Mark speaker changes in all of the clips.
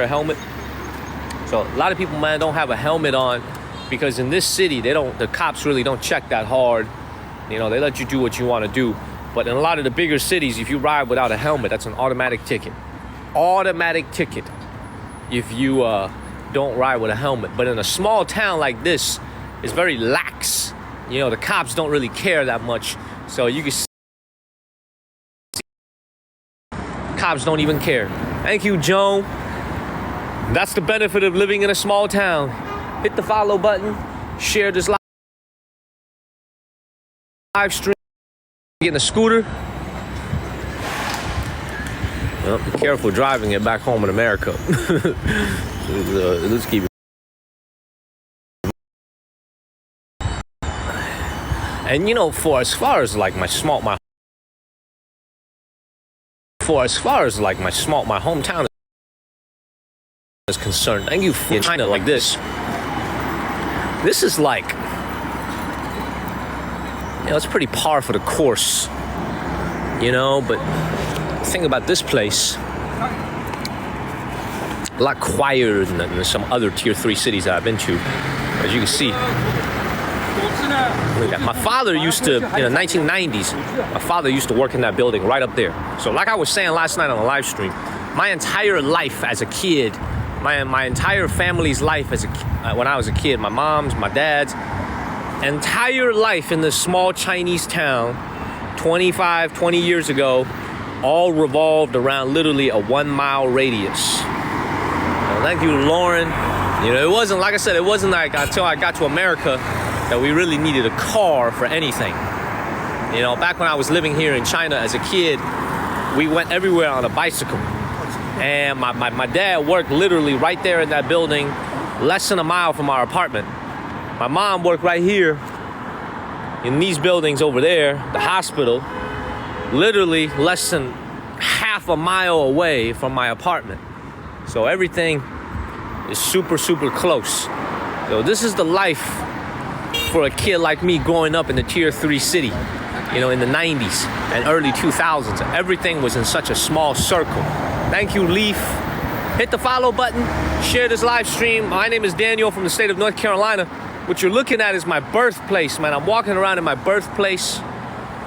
Speaker 1: a helmet. So a lot of people, man, don't have a helmet on because in this city, the cops really don't check that hard. You know, they let you do what you want to do. But in a lot of the bigger cities, if you ride without a helmet, that's an automatic ticket. Automatic ticket if you don't ride with a helmet. But in a small town like this, it's very lax. You know, the cops don't really care that much. So you can see cops don't even care. Thank you, Joan. That's the benefit of living in a small town. Hit the follow button, share this live stream. Getting a scooter. Well, be careful driving it back home in America. Let's keep it. And you know, for as far as my hometown is concerned, thank you for China like this. This is like, you know, it's pretty par for the course, you know, but the thing about this place, a lot quieter than some other tier 3 cities that I've been to. As you can see, my father used to, in the 1990s, my father used to work in that building right up there. So like I was saying last night on the live stream, my entire life as a kid, my entire family's life when I was a kid, my mom's, my dad's, entire life in this small Chinese town 20 years ago all revolved around literally a 1 mile radius. Well, thank you, Lauren. You know, it wasn't, like I said, it wasn't like until I got to America that we really needed a car for anything. You know, back when I was living here in China as a kid, we went everywhere on a bicycle. And my dad worked literally right there in that building, less than a mile from our apartment. My mom worked right here in these buildings over there, the hospital, literally less than half a mile away from my apartment. So everything is super, super close. So this is the life for a kid like me growing up in the tier 3 city, you know, in the 90s and early 2000s. Everything was in such a small circle. Thank you, Leaf. Hit the follow button, share this live stream. My name is Daniel from the state of North Carolina. What you're looking at is my birthplace, man. I'm walking around in my birthplace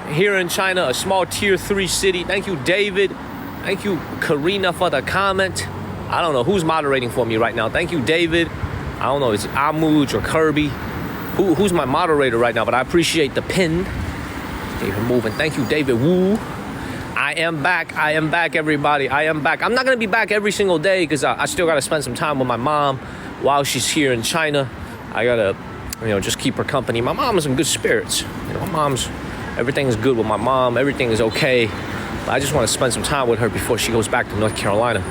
Speaker 1: here in China, a small tier 3 city. Thank you, David. Thank you, Karina, for the comment. I don't know who's moderating for me right now. Thank you, David. I don't know, it's Amuj or Kirby. Who's my moderator right now? But I appreciate the pin. David moving. Thank you, David Wu. I am back, everybody. I am back. I'm not going to be back every single day because I still got to spend some time with my mom while she's here in China. I got to, you know, just keep her company. My mom is in good spirits. You know, everything is good with my mom. Everything is okay. But I just want to spend some time with her before she goes back to North Carolina.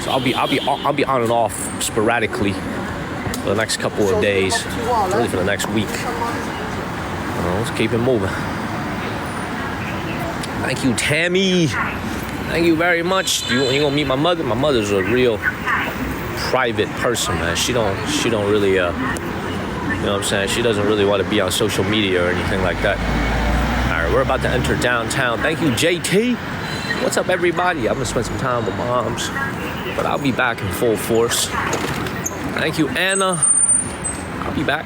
Speaker 1: So I'll be on and off sporadically for the next couple of days, really for the next week. Let's keep it moving. Thank you, Tammy. Thank you very much. You gonna meet my mother? My mother's a real private person, man. She don't really, you know what I'm saying? She doesn't really want to be on social media or anything like that. All right, we're about to enter downtown. Thank you, JT. What's up, everybody? I'm gonna spend some time with moms, but I'll be back in full force. Thank you, Anna. I'll be back.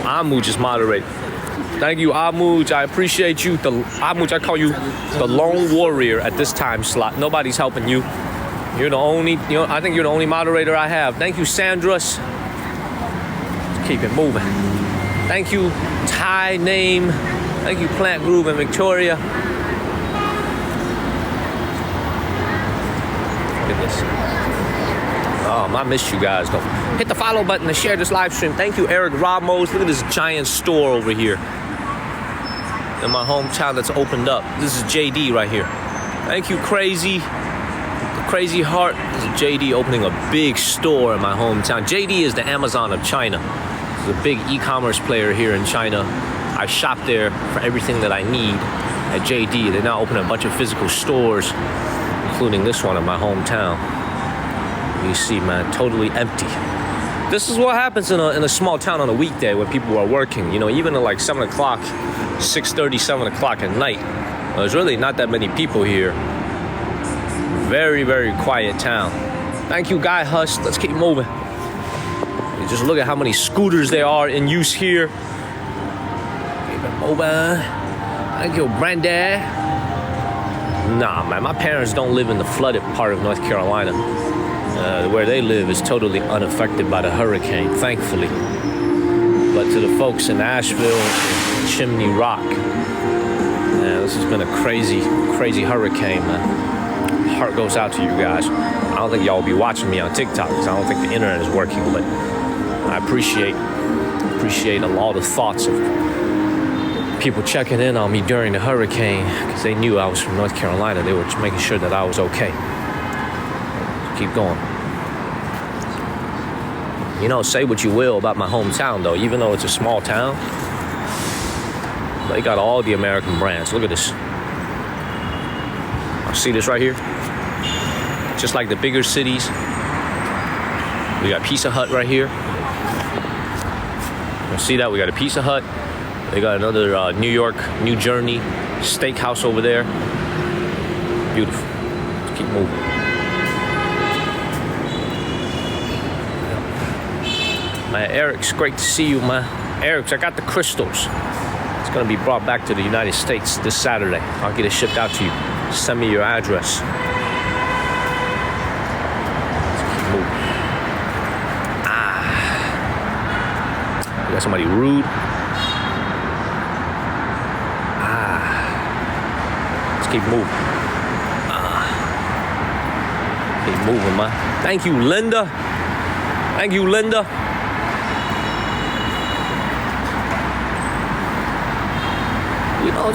Speaker 1: Amu just moderated. Thank you, Amuj. I appreciate you. Amuj, I call you the lone warrior at this time slot. Nobody's helping you. You're the only, you know, I think you're the only moderator I have. Thank you, Sandras. Let's keep it moving. Thank you, Thai Name. Thank you, Plant Groove and Victoria. Look at this. I missed you guys, though. Hit the follow button and share this live stream. Thank you, Eric Ramos. Look at this giant store over here in my hometown that's opened up. This is JD right here. Thank you, Crazy. The Crazy Heart. This is JD opening a big store in my hometown. JD is the Amazon of China. It's a big e-commerce player here in China. I shop there for everything that I need at JD. They now open a bunch of physical stores, including this one in my hometown. You see, man, totally empty. This is what happens in a small town on a weekday when people are working. You know, even at like 7 o'clock, 6:30, 7 o'clock at night, there's really not that many people here. Very, very quiet town. Thank you, Guy Huss. Let's keep moving. You just look at how many scooters there are in use here. Keep it moving. Thank you, Brandy. Nah, man, my parents don't live in the flooded part of North Carolina. Where they live is totally unaffected by the hurricane, thankfully. But to the folks in Asheville, Chimney Rock, man, this has been a crazy, crazy hurricane, man. Heart goes out to you guys. I don't think y'all will be watching me on TikTok because I don't think the internet is working, but I appreciate a lot of thoughts of people checking in on me during the hurricane because they knew I was from North Carolina. They were just making sure that I was okay. Keep going. You know, say what you will about my hometown, though. Even though it's a small town, they got all the American brands. Look at this. See this right here? Just like the bigger cities, we got Pizza Hut right here. You see that? We got a Pizza Hut. They got another New York, New Journey steakhouse over there. Beautiful. Let's keep moving. Man, Eric's great to see you, man. Eric's, I got the crystals. It's gonna be brought back to the United States this Saturday. I'll get it shipped out to you. Send me your address. Let's keep moving. We got somebody rude. Let's keep moving. Keep moving, man. Thank you, Linda. Thank you, Linda.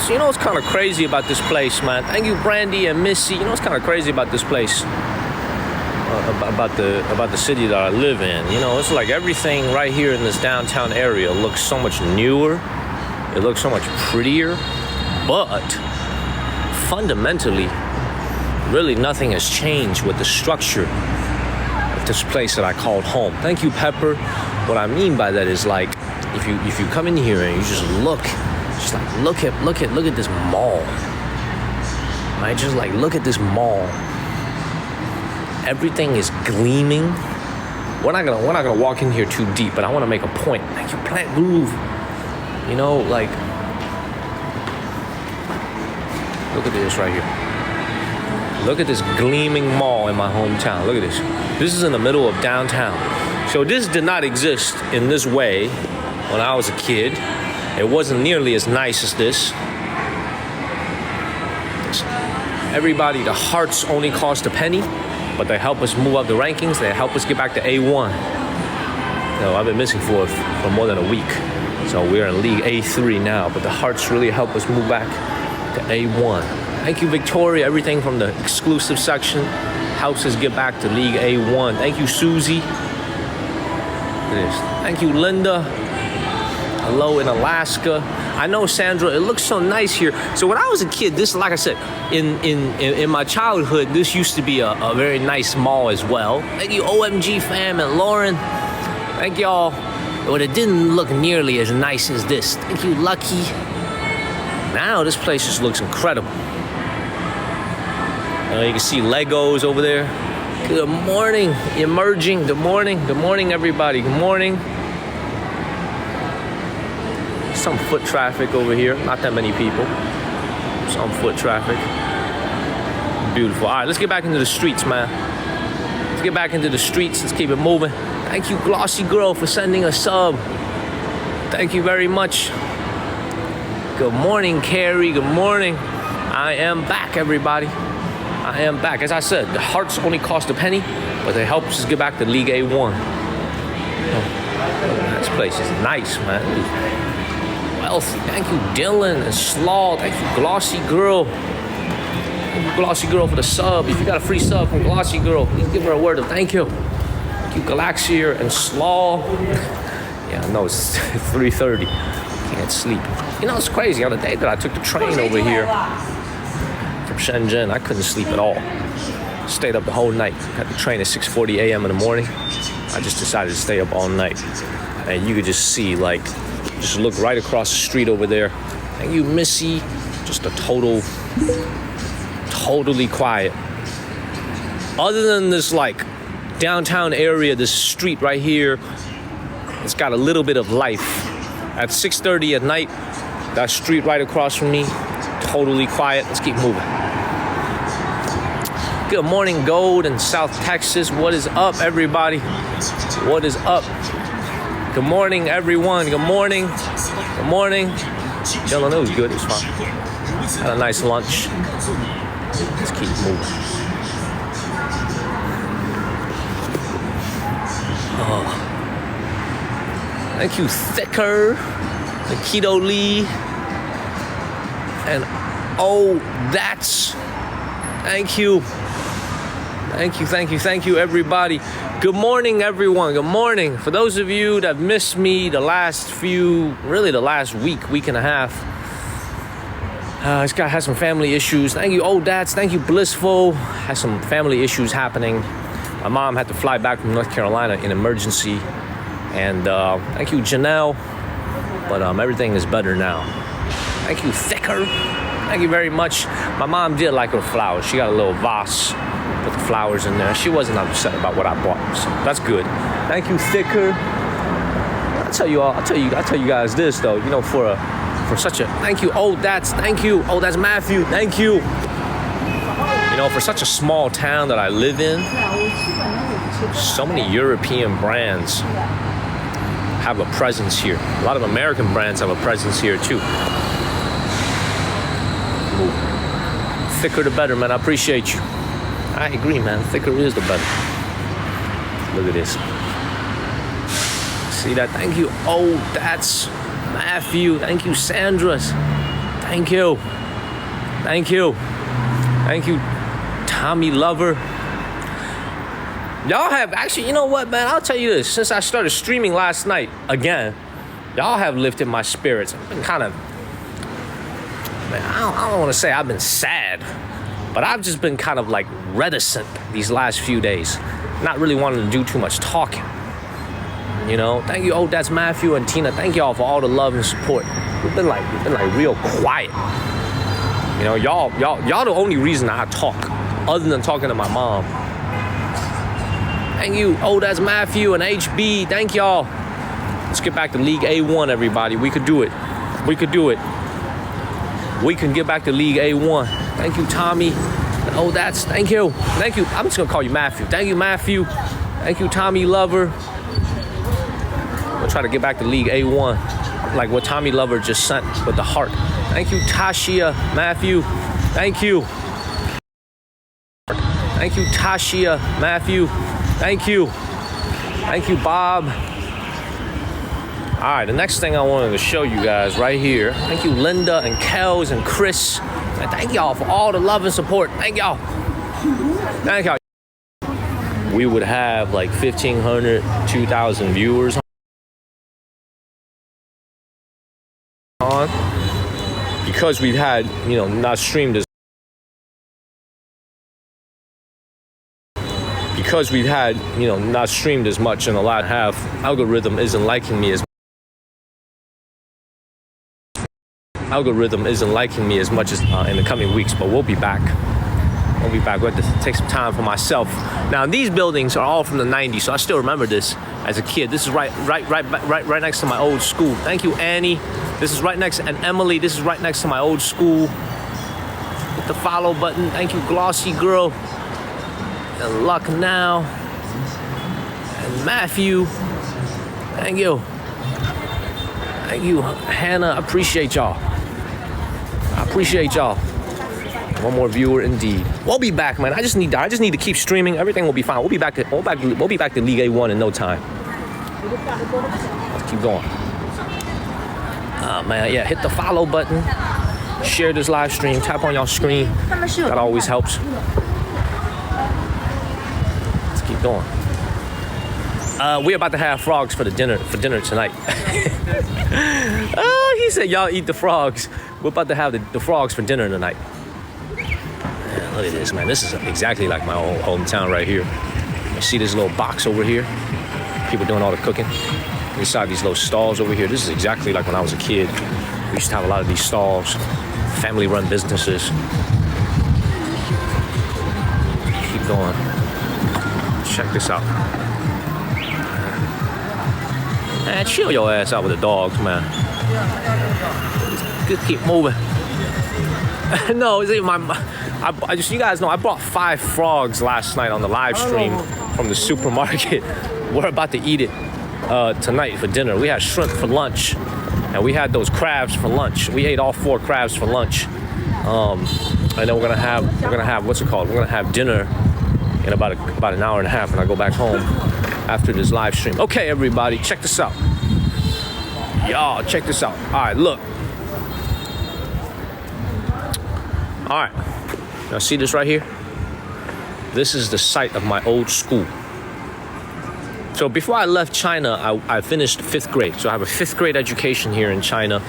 Speaker 1: You know what's kind of crazy about this place, man? Thank you, Brandy and Missy. You know what's kind of crazy about this place? About the city that I live in. You know, it's like everything right here in this downtown area looks so much newer. It looks so much prettier. But fundamentally, really nothing has changed with the structure of this place that I called home. Thank you, Pepper. What I mean by that is like, if you come in here and you just look at this mall. Right? Just like look at this mall. Everything is gleaming. We're not gonna walk in here too deep, but I want to make a point. Thank you, Plant Groove. You know, like, look at this right here. Look at this gleaming mall in my hometown. Look at this. This is in the middle of downtown. So this did not exist in this way when I was a kid. It wasn't nearly as nice as this. Everybody, the hearts only cost a penny, but they help us move up the rankings. They help us get back to A1. So I've been missing for more than a week. So we're in League A3 now, but the hearts really help us move back to A1. Thank you, Victoria. Everything from the exclusive section helps us get back to League A1. Thank you, Susie. Look at this. Thank you, Linda. Hello in Alaska. I know, Sandra, it looks so nice here. So when I was a kid, this, like I said, in my childhood, this used to be a very nice mall as well. Thank you, OMG fam and Lauren. Thank y'all. But it didn't look nearly as nice as this. Thank you, Lucky. Now this place just looks incredible. You can see Legos over there. Good morning, emerging. Good morning, everybody. Good morning. Some foot traffic over here. Not that many people. Some foot traffic. Beautiful. All right, let's get back into the streets, man. Let's get back into the streets. Let's keep it moving. Thank you, Glossy Girl, for sending a sub. Thank you very much. Good morning, Carrie. Good morning. I am back, everybody. I am back. As I said, the hearts only cost a penny, but they help us get back to League A1. This place is nice, man. Wealthy. Thank you, Dylan and Slaw. Thank you, Glossy Girl. Thank you, Glossy Girl, for the sub. If you got a free sub from Glossy Girl, please give her a word of thank you. Thank you, Galaxier and Slaw. Yeah, I know it's 3:30. Can't sleep. You know, it's crazy. On the day that I took the train over here from Zhenjiang, I couldn't sleep at all. Stayed up the whole night. Got the train at 6:40 a.m. in the morning. I just decided to stay up all night. And you could just see, like, just look right across the street over there. Thank you, Missy. Just a totally quiet. Other than this, like, downtown area, this street right here, it's got a little bit of life. At 6:30 at night, that street right across from me, totally quiet. Let's keep moving. Good morning, Gold in South Texas. What is up, everybody? What is up? Good morning, everyone. Good morning. Good morning. Dylan, it was good. It was fun. Had a nice lunch. Let's keep moving. Oh. Thank you, Thicker, Nikito Lee, and that's. Thank you. Thank you, everybody. Good morning, everyone. Good morning. For those of you that missed me the last week and a half, this guy has some family issues. Thank you, Dats. Thank you, Blissful. Has some family issues happening. My mom had to fly back from North Carolina in emergency. And thank you, Janelle. But everything is better now. Thank you, Thicker. Thank you very much. My mom did like her flowers. She got a little vase, put the flowers in there. She wasn't upset about what I bought, so that's good. Thank you, Thicker. I'll tell you guys this though. You know, for such a thank you, that's thank you, that's Matthew, thank you. You know, for such a small town that I live in, so many European brands have a presence here. A lot of American brands have a presence here too. Ooh. Thicker the better, man. I appreciate you. I agree, man. Thicker is the better. Look at this. See that? Thank you. That's Matthew. Thank you, Sandra's. Thank you. Tommy Lover. Y'all have actually, you know what, man? I'll tell you this. Since I started streaming last night again, y'all have lifted my spirits. I've been kind of, man, I don't want to say I've been sad, but I've just been kind of like reticent these last few days. Not really wanting to do too much talking. You know, thank you, that's Matthew and Tina. Thank y'all for all the love and support. We've been like real quiet. You know, y'all the only reason I talk, other than talking to my mom. Thank you, that's Matthew and HB. Thank y'all. Let's get back to League A1, everybody. We could do it. We can get back to League A1. Thank you, Tommy. That's thank you. I'm just gonna call you Matthew. Thank you, Matthew. Thank you, Tommy Lover. We'll try to get back to League A1, like what Tommy Lover just sent with the heart. Thank you, Tashia, Matthew. Thank you. Thank you, Tashia, Matthew. Thank you, Bob. All right, the next thing I wanted to show you guys right here. Thank you, Linda and Kels and Chris. And thank y'all for all the love and support. Thank y'all. We would have like 1,500, 2,000 viewers on because we've had, not streamed as. Because we've had, not streamed as much in the last half, algorithm isn't liking me as much as in the coming weeks, but we'll be back. We have to take some time for myself. Now, these buildings are all from the 90s, so I still remember this as a kid. This is right next to my old school. Thank you, Annie. This is right next, and Emily, this is right next to my old school. Hit the follow button. Thank you, Glossy Girl. And Luck Now. And Matthew. Thank you, Hannah. I appreciate y'all. One more viewer indeed. We'll be back, man. I just need to keep streaming. Everything will be fine. We'll be back to League A1 in no time. Let's keep going. Man, yeah, hit the follow button. Share this live stream. Tap on y'all screen. That always helps. Let's keep going. We're about to have frogs for dinner tonight. Oh, he said y'all eat the frogs. We're about to have the frogs for dinner tonight. Man, look at this, man. This is exactly like my old hometown right here. You see this little box over here? People doing all the cooking. Inside these little stalls over here. This is exactly like when I was a kid. We used to have a lot of these stalls. Family-run businesses. Keep going. check this out. Man, chill your ass out with the dogs, man. Just keep moving. No, it's you guys know I bought 5 frogs last night on the live stream from the supermarket. We're about to eat it tonight for dinner. We had shrimp for lunch, and we had those crabs for lunch. We ate all 4 crabs for lunch. And then we're gonna have what's it called? We're gonna have dinner in about an hour and a half when I go back home after this live stream. Okay, everybody, check this out. Y'all, check this out. All right, look. All right, now see this right here? This is the site of my old school. So before I left China, I finished 5th grade. So I have a 5th grade education here in China.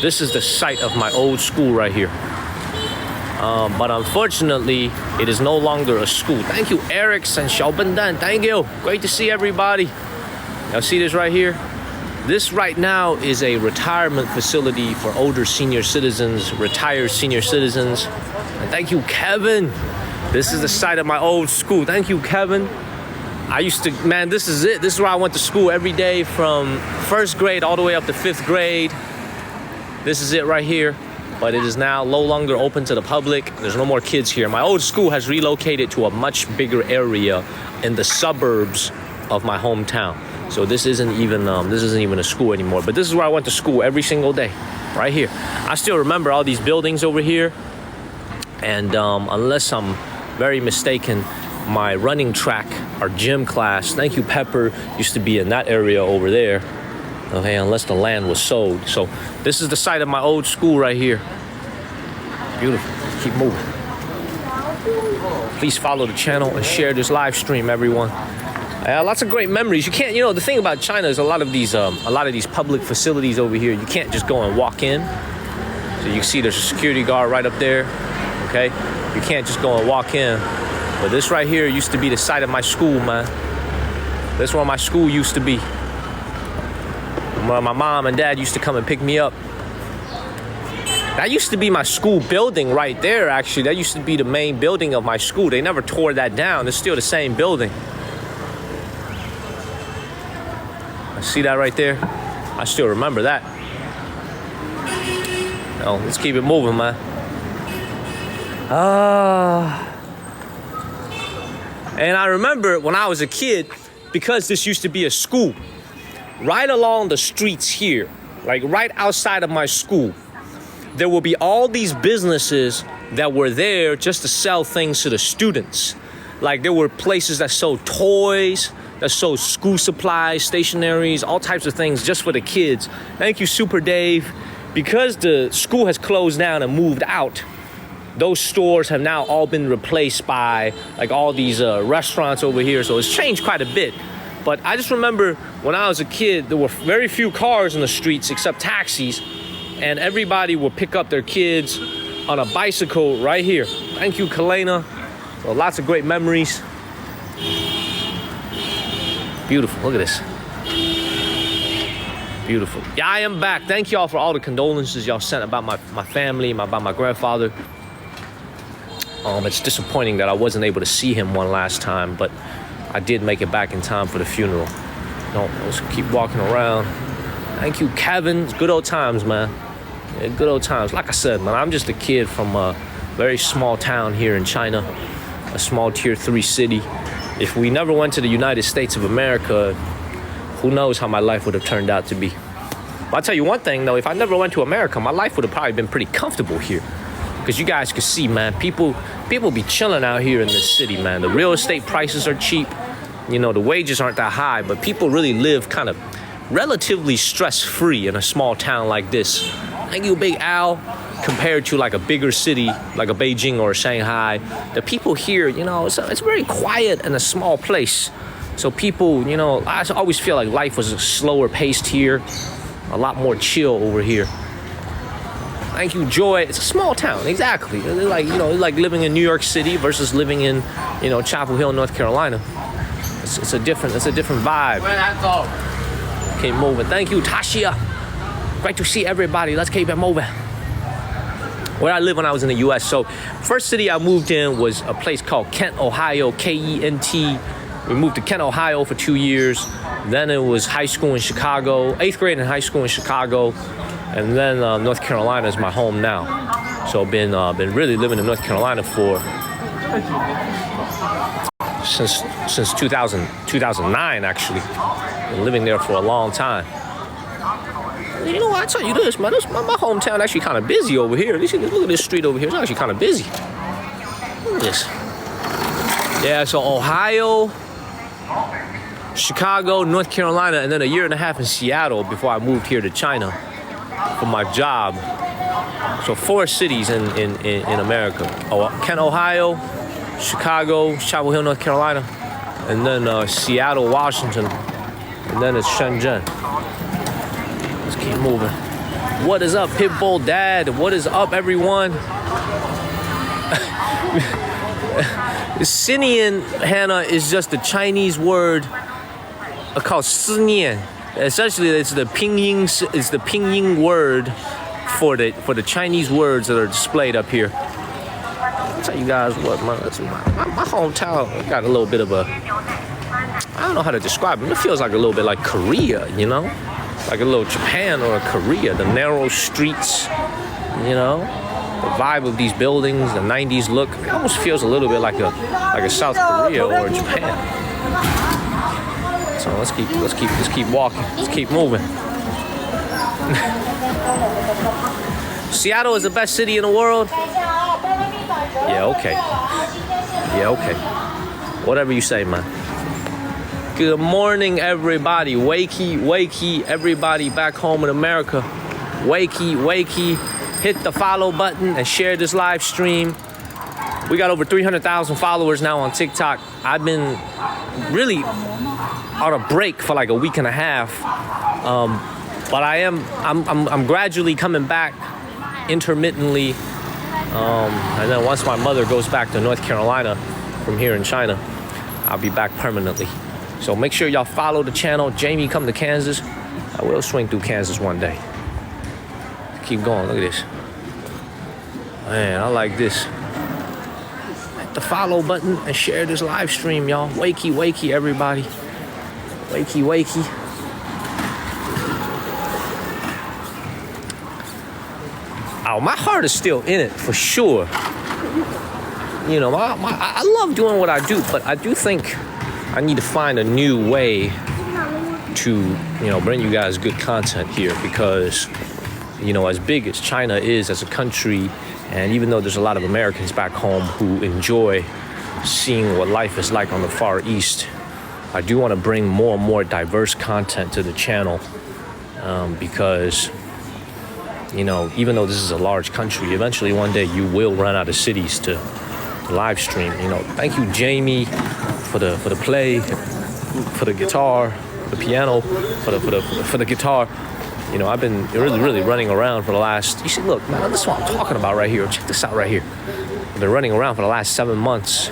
Speaker 1: This is the site of my old school right here. But unfortunately, it is no longer a school. Thank you, Eric and Xiaobendan. Thank you. Great to see everybody. Now see this right here? This right now is a retirement facility for older senior citizens, retired senior citizens. And thank you, Kevin. This is the site of my old school. Thank you, Kevin. Man, this is it. This is where I went to school every day from 1st grade all the way up to 5th grade. This is it right here. But it is now no longer open to the public. There's no more kids here. My old school has relocated to a much bigger area in the suburbs of my hometown. So this isn't even a school anymore. But this is where I went to school every single day, right here. I still remember all these buildings over here. And unless I'm very mistaken, my running track, our gym class, thank you, Pepper, used to be in that area over there. Okay, unless the land was sold. So this is the site of my old school right here. Beautiful. Keep moving. Please follow the channel and share this live stream, everyone. Lots of great memories. You can't, the thing about China is a lot of these public facilities over here, you can't just go and walk in. So you can see there's a security guard right up there. Okay, you can't just go and walk in. But this right here used to be the site of my school, man. This is where my school used to be. My mom and dad used to come and pick me up. That used to be my school building right there, actually. That used to be the main building of my school. They never tore that down. It's still the same building. See that right there? I still remember that. Let's keep it moving, man. And I remember when I was a kid, because this used to be a school, right along the streets here, like right outside of my school, there will be all these businesses that were there just to sell things to the students. Like there were places that sold toys, that sold school supplies, stationaries, all types of things just for the kids. Thank you, Super Dave. Because the school has closed down and moved out, those stores have now all been replaced by like all these restaurants over here. So it's changed quite a bit. But I just remember when I was a kid, there were very few cars in the streets except taxis. And everybody would pick up their kids on a bicycle right here. Thank you, Kalena. So lots of great memories. Beautiful, look at this. Beautiful. Yeah, I am back. Thank y'all for all the condolences y'all sent about my family, about my grandfather. It's disappointing that I wasn't able to see him one last time, but I did make it back in time for the funeral. Let's keep walking around. Thank you, Kevin. It's good old times, man. Yeah, good old times. Like I said, man, I'm just a kid from a very small town here in China, a small tier 3 city. If we never went to the United States of America, who knows how my life would have turned out to be. But I'll tell you one thing, though. If I never went to America, my life would have probably been pretty comfortable here. Because you guys can see, man, people be chilling out here in this city, man. The real estate prices are cheap. The wages aren't that high, but people really live kind of relatively stress-free in a small town like this. Thank you, Big Al. Compared to like a bigger city, like a Beijing or a Shanghai, the people here, it's very quiet and a small place. So people, I always feel like life was slower paced here, a lot more chill over here. Thank you, Joy. It's a small town, exactly. It's like living in New York City versus living in, Chapel Hill, North Carolina. It's a different vibe. Keep moving. Thank you, Tashia. Great to see everybody. Let's keep it moving. Where I lived when I was in the U.S. So first city I moved in was a place called Kent, Ohio, Kent. We moved to Kent, Ohio for 2 years. Then it was high school in Chicago, 8th grade in high school in Chicago. And then North Carolina is my home now. So I've been really living in North Carolina since 2009 actually. Been living there for a long time. You know what, I tell you this, man, my hometown actually kind of busy over here. Look at this street over here, it's actually kind of busy. Look at this. Yeah, so Ohio, Chicago, North Carolina, and then a year and a half in Seattle before I moved here to China for my job. So 4 cities in America. Kent, Ohio, Chicago, Chapel Hill, North Carolina, and then Seattle, Washington, and then it's Shenzhen. Let's keep moving. What is up, Pitbull Dad? What is up, everyone? Sinian, Hannah, is just the Chinese word called Sinian. Essentially, it's the Pinyin word for the Chinese words that are displayed up here. I'll tell you guys what, my hometown got a little bit of a, I don't know how to describe it. It feels like a little bit like Korea, you know? Like a little Japan or a Korea. The narrow streets, you know? The vibe of these buildings, the 90s look. It almost feels a little bit like a South Korea or a Japan. So let's keep walking. Let's keep moving. Seattle is the best city in the world. Yeah, okay. Yeah, okay. Whatever you say, man. Good morning, everybody. Wakey, everybody back home in America. Wakey. Hit the follow button and share this live stream. We got over 300,000 followers now on TikTok. I've been really on a break for like a week and a half. But I'm gradually coming back intermittently. And then once my mother goes back to North Carolina from here in China, I'll be back permanently. So make sure y'all follow the channel. Jamie, come to Kansas. I will swing through Kansas one day. Keep going, look at this. Man, I like this. Hit the follow button and share this live stream, y'all. Wakey, everybody. Wakey. Oh, my heart is still in it, for sure. You know, I love doing what I do, but I do think I need to find a new way to, bring you guys good content here because, as big as China is as a country, and even though there's a lot of Americans back home who enjoy seeing what life is like on the Far East, I do want to bring more and more diverse content to the channel because, even though this is a large country, eventually one day you will run out of cities to live stream. Thank you, Jamie, for the play, for the guitar, the piano, for the guitar. I've been really running around for the last, you see, look, man, this is what I'm talking about right here. Check this out right here. I've been running around for the last 7 months,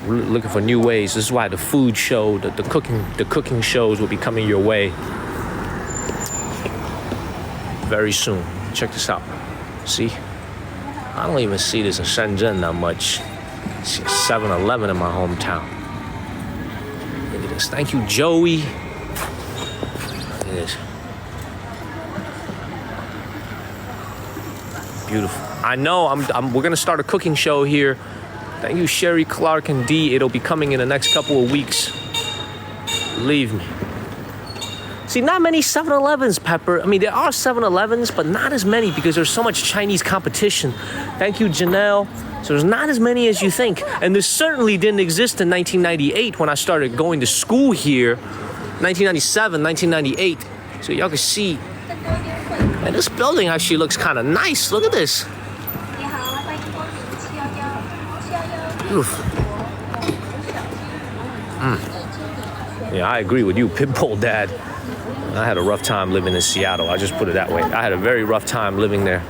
Speaker 1: looking for new ways. This is why the food show, the cooking shows will be coming your way very soon. Check this out. See? I don't even see this in Shenzhen that much. I see a 7-Eleven in my hometown. Look at this. Thank you, Joey. Look at this. Beautiful. I know we're gonna start a cooking show here. Thank you, Sherry, Clark, and D. It'll be coming in the next couple of weeks. Believe me. See, not many 7-Elevens, Pepper. I mean, there are 7-Elevens, but not as many because there's so much Chinese competition. Thank you, Janelle. So there's not as many as you think. And this certainly didn't exist in 1998 when I started going to school here. 1997, 1998. So y'all can see. And this building actually looks kind of nice. Look at this. Beautiful. Yeah, I agree with you, Pitbull Dad. I had a rough time living in Seattle. I just put it that way. I had a very rough time living there.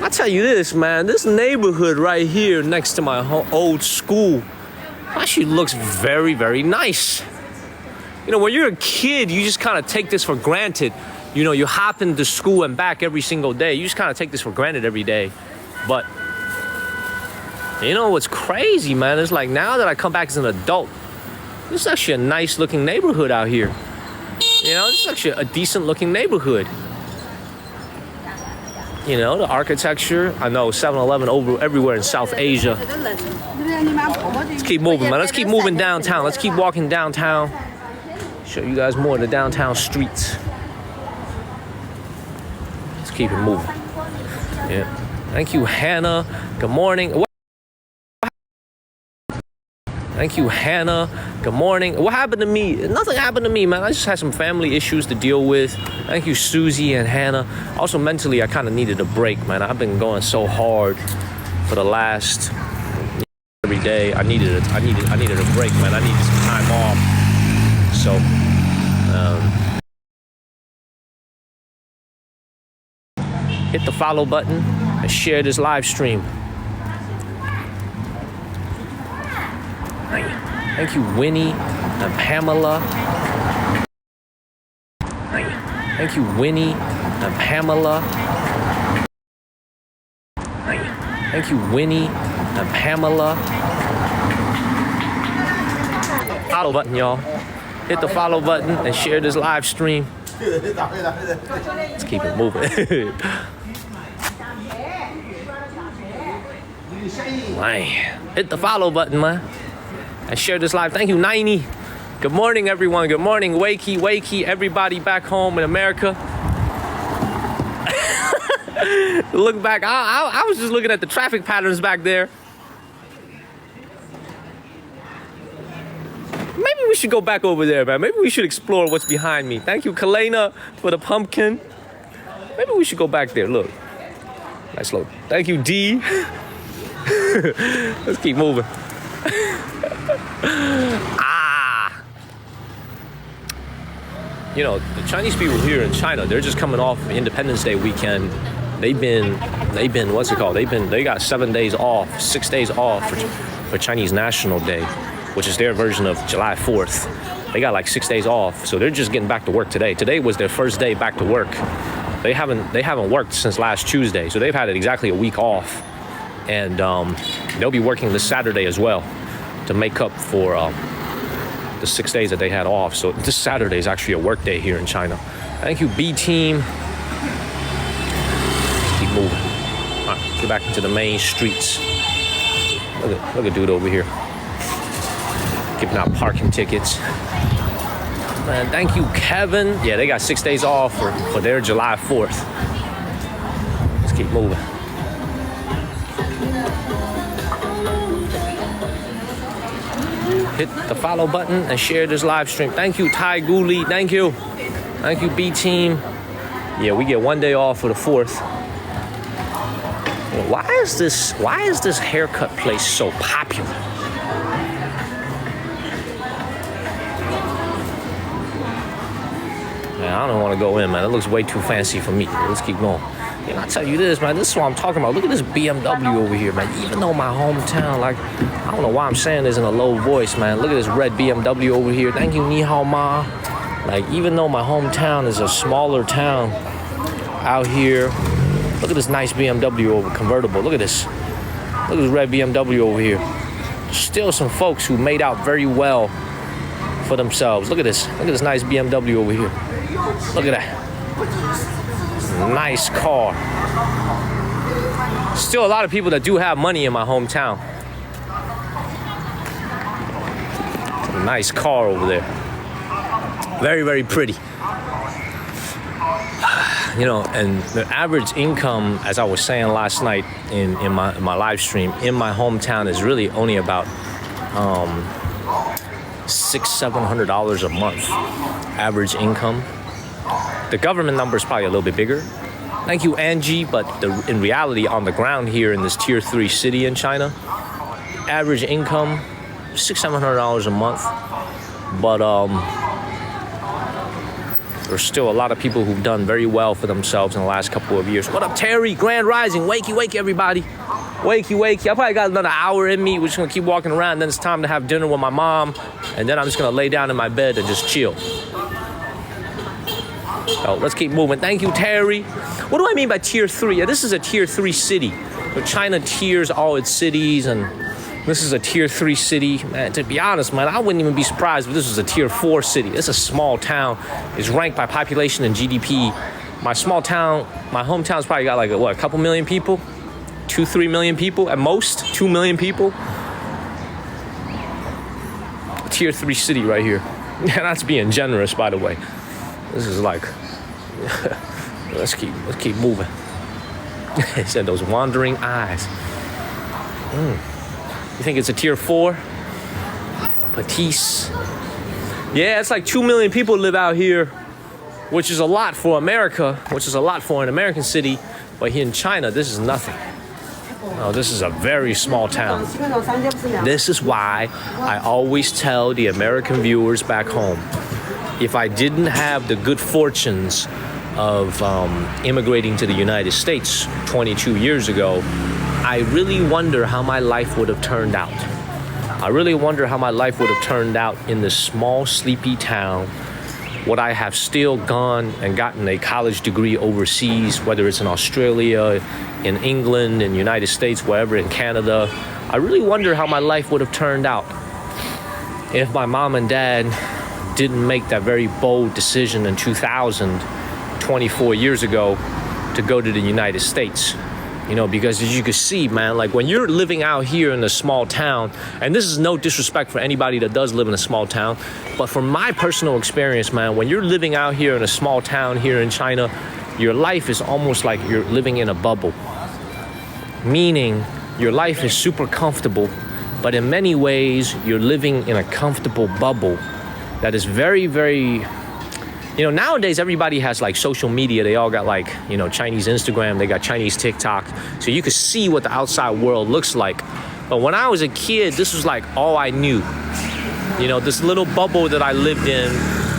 Speaker 1: I tell you this, man. This neighborhood right here next to my old school actually looks very, very nice. When you're a kid, you just kind of take this for granted. You hop into school and back every single day. You just kind of take this for granted every day. But You know what's crazy, man? It's like now that I come back as an adult, this is actually a nice looking neighborhood out here. You know, it's actually a decent looking neighborhood. You know, the architecture. I know 7-Eleven over everywhere in South Asia. Let's keep moving, man. Let's keep moving downtown. Let's keep walking downtown. Show you guys more of the downtown streets. Let's keep it moving. Yeah. Thank you, Hannah. Good morning. Thank you, Hannah. Good morning. What happened to me? Nothing happened to me, man. I just had some family issues to deal with. Thank you, Susie and Hannah. Also, mentally, I kind of needed a break, man. I've been going so hard for the last every day. I needed a break, man. I needed some time off. So, hit the follow button and share this live stream. Thank you, Winnie and Pamela. Thank you, Winnie and Pamela. Thank you, Winnie and Pamela. Follow button, y'all. Hit the follow button and share this live stream. Let's keep it moving. Man, hit the follow button, man. And share this live. Thank you, 90. Good morning, everyone. Good morning, wakey, everybody back home in America. Look back. I was just looking at the traffic patterns back there. Maybe we should go back over there, man. Maybe we should explore what's behind me. Thank you, Kalena, for the pumpkin. Maybe we should go back there. Look. Nice look. Thank you, D. Let's keep moving. You know, the Chinese people here in China, they're just coming off Independence Day weekend. They've been what's it called? They got 7 days off, 6 days off for Chinese National Day, which is their version of July 4th. They got like 6 days off, so they're just getting back to work today. Today was their first day back to work. They haven't worked since last Tuesday, so they've had exactly a week off, and they'll be working this Saturday as well to make up for the 6 days that they had off. So this Saturday is actually a work day here in China. Thank you, B team. Let's keep moving. All right, get back into the main streets. Look at dude over here giving out parking tickets. Man, thank you, Kevin. Yeah, they got 6 days off for their July 4th. Let's keep moving. Hit the follow button and share this live stream. Thank you, Ty Gooley. Thank you. Thank you, B team. Yeah, we get 1 day off for the 4th. Why is this haircut place so popular? Man, I don't want to go in, man. It looks way too fancy for me. Let's keep going. And I tell you this, man, this is what I'm talking about. Look at this BMW over here, man. Even though my hometown, like, I don't know why I'm saying this in a low voice, man. Look at this red BMW over here. Thank you, Ni Hao Ma. Like, even though my hometown is a smaller town out here, look at this nice BMW over convertible. Look at this. Look at this red BMW over here. Still some folks who made out very well for themselves. Look at this. Look at this nice BMW over here. Look at that. Nice car. Still a lot of people that do have money in my hometown. A nice car over there. Very, very pretty. You know, and the average income, as I was saying last night in my live stream, in my hometown is really only about $600-700 a month average income. The government number is probably a little bit bigger. Thank you, Angie. But in reality, on the ground here in this tier 3 city in China, average income $600-700 a month. But there's still a lot of people who've done very well for themselves in the last couple of years. What up, Terry? Grand Rising. Wakey, wakey, everybody. Wakey, wakey. I probably got another hour in me. We're just going to keep walking around. And then it's time to have dinner with my mom. And then I'm just going to lay down in my bed and just chill. So let's keep moving. Thank you, Terry. What do I mean by tier 3? Yeah, this is a tier 3 city. So China tiers all its cities, and this is a tier 3 city. Man, to be honest, man, I wouldn't even be surprised if this was a tier 4 city. It's a small town. It's ranked by population and GDP. My small town, my hometown's probably got like, a couple million people? 2-3 million people at most? 2 million people? Tier 3 city right here. Yeah, that's being generous, by the way. This is like, let's keep moving. He said those wandering eyes. You think it's a tier 4? Patisse. Yeah, it's like 2 million people live out here, which is a lot for America, which is a lot for an American city. But here in China, this is nothing. Oh, this is a very small town. This is why I always tell the American viewers back home, if I didn't have the good fortunes of immigrating to the United States 22 years ago, I really wonder how my life would have turned out. I really wonder how my life would have turned out in this small, sleepy town. Would I have still gone and gotten a college degree overseas, whether it's in Australia, in England, in the United States, wherever, in Canada? I really wonder how my life would have turned out if my mom and dad didn't make that very bold decision in 2000, 24 years ago, to go to the United States. You know, because as you can see, man, like when you're living out here in a small town, and this is no disrespect for anybody that does live in a small town, but from my personal experience, man, when you're living out here in a small town here in China, your life is almost like you're living in a bubble. Meaning your life is super comfortable, but in many ways, you're living in a comfortable bubble that is very, very... You know, nowadays, everybody has like social media. They all got like, you know, Chinese Instagram. They got Chinese TikTok. So you could see what the outside world looks like. But when I was a kid, this was like all I knew. You know, this little bubble that I lived in.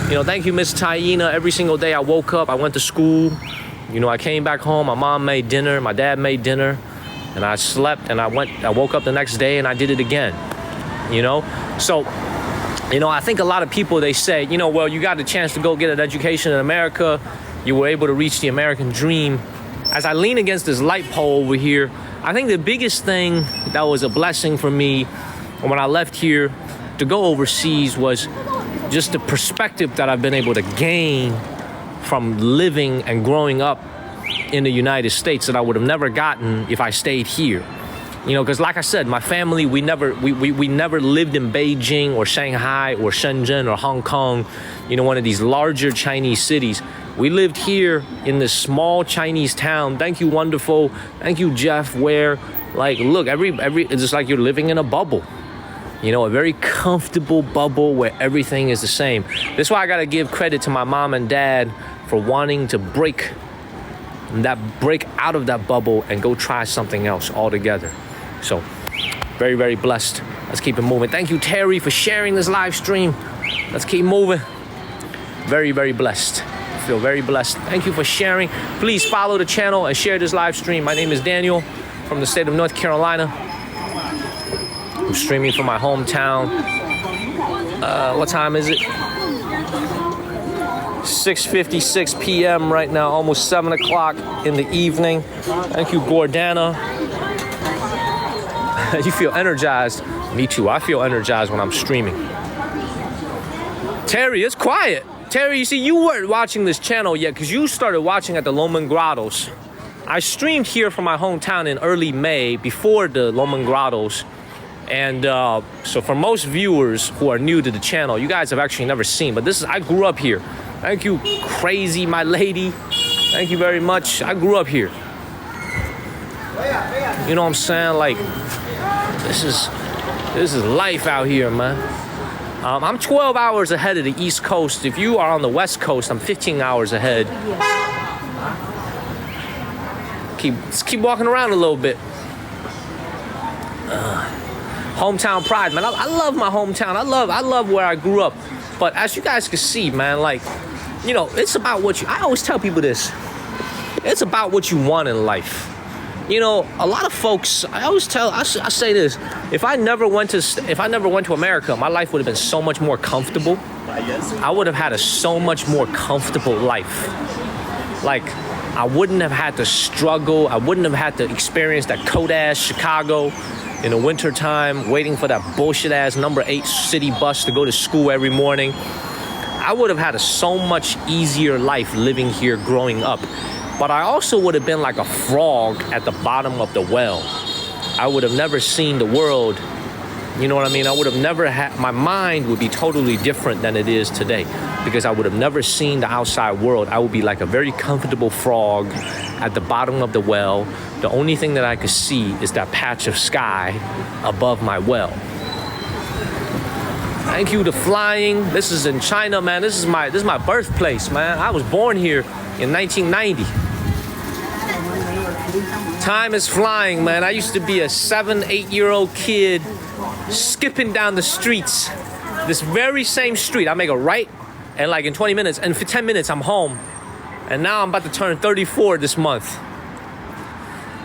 Speaker 1: You know, thank you, Miss Taina. Every single day I woke up, I went to school. You know, I came back home. My mom made dinner. My dad made dinner. And I slept and I woke up the next day and I did it again. You know? So... You know, I think a lot of people, they say, you know, well, you got a chance to go get an education in America. You were able to reach the American dream. As I lean against this light pole over here, I think the biggest thing that was a blessing for me when I left here to go overseas was just the perspective that I've been able to gain from living and growing up in the United States that I would have never gotten if I stayed here. You know, because like I said, my family, we never lived in Beijing or Shanghai or Shenzhen or Hong Kong, you know, one of these larger Chinese cities. We lived here in this small Chinese town. Thank you, wonderful. Thank you, Jeff, where, like, look, it's just like you're living in a bubble. You know, a very comfortable bubble where everything is the same. That's why I got to give credit to my mom and dad for wanting to break out of that bubble and go try something else altogether. So, very, very blessed. Let's keep it moving. Thank you, Terry, for sharing this live stream. Let's keep moving. Very, very blessed. I feel very blessed. Thank you for sharing. Please follow the channel and share this live stream. My name is Daniel from the state of North Carolina. I'm streaming from my hometown. What time is it? 6:56 p.m. right now, almost 7 o'clock in the evening. Thank you, Gordana. You feel energized? Me too. I feel energized when I'm streaming. Terry, it's quiet. Terry, you see, you weren't watching this channel yet because you started watching at the Loman Grottos. I streamed here from my hometown in early May before the Loman Grottos. And so for most viewers who are new to the channel, you guys have actually never seen, but I grew up here. Thank you, Crazy, my lady. Thank you very much. I grew up here. You know what I'm saying? Like, this is life out here, man. I'm 12 hours ahead of the East Coast. If you are on the West Coast, I'm 15 hours ahead. Let's keep walking around a little bit. Hometown pride, man. I love my hometown. I love where I grew up. But as you guys can see, man, like, you know, it's about I always tell people this. It's about what you want in life. You know, a lot of folks, I say this, if I never went to America, my life would have been so much more comfortable. I would have had so much more comfortable life. Like, I wouldn't have had to struggle. I wouldn't have had to experience that cold-ass Chicago in the wintertime, waiting for that bullshit-ass number 8 city bus to go to school every morning. I would have had a so much easier life living here growing up. But I also would have been like a frog at the bottom of the well. I would have never seen the world. You know what I mean? I would have never had, my mind would be totally different than it is today because I would have never seen the outside world. I would be like a very comfortable frog at the bottom of the well. The only thing that I could see is that patch of sky above my well. Thank you to flying. This is in China, man. This is my birthplace, man. I was born here in 1990. Time is flying, man. I used to be a 7-8-year-old kid skipping down the streets. This very same street. I make a right, and like in 20 minutes, and for 10 minutes, I'm home. And now I'm about to turn 34 this month.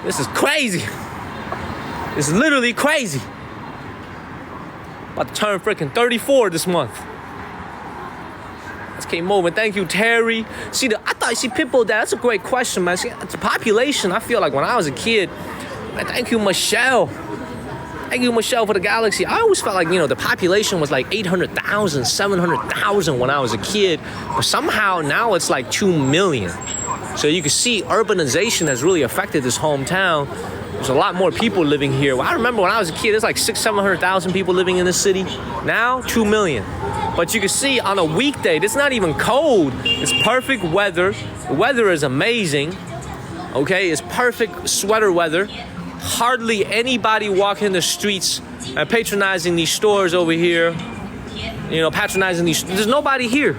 Speaker 1: This is crazy. It's literally crazy. About to turn freaking 34 this month. Let's keep moving. Thank you, Terry. See, people, that's a great question, man. See, it's a population. I feel like when I was a kid, man, thank you, Michelle. Thank you, Michelle, for the galaxy. I always felt like, the population was like 800,000, 700,000 when I was a kid. But somehow now it's like 2 million. So you can see urbanization has really affected this hometown. There's a lot more people living here. Well, I remember when I was a kid, there's like 700,000 people living in this city. Now, 2 million. But you can see on a weekday, it's not even cold. It's perfect weather. The weather is amazing. Okay, it's perfect sweater weather. Hardly anybody walking the streets and patronizing these stores over here. Patronizing these. There's nobody here.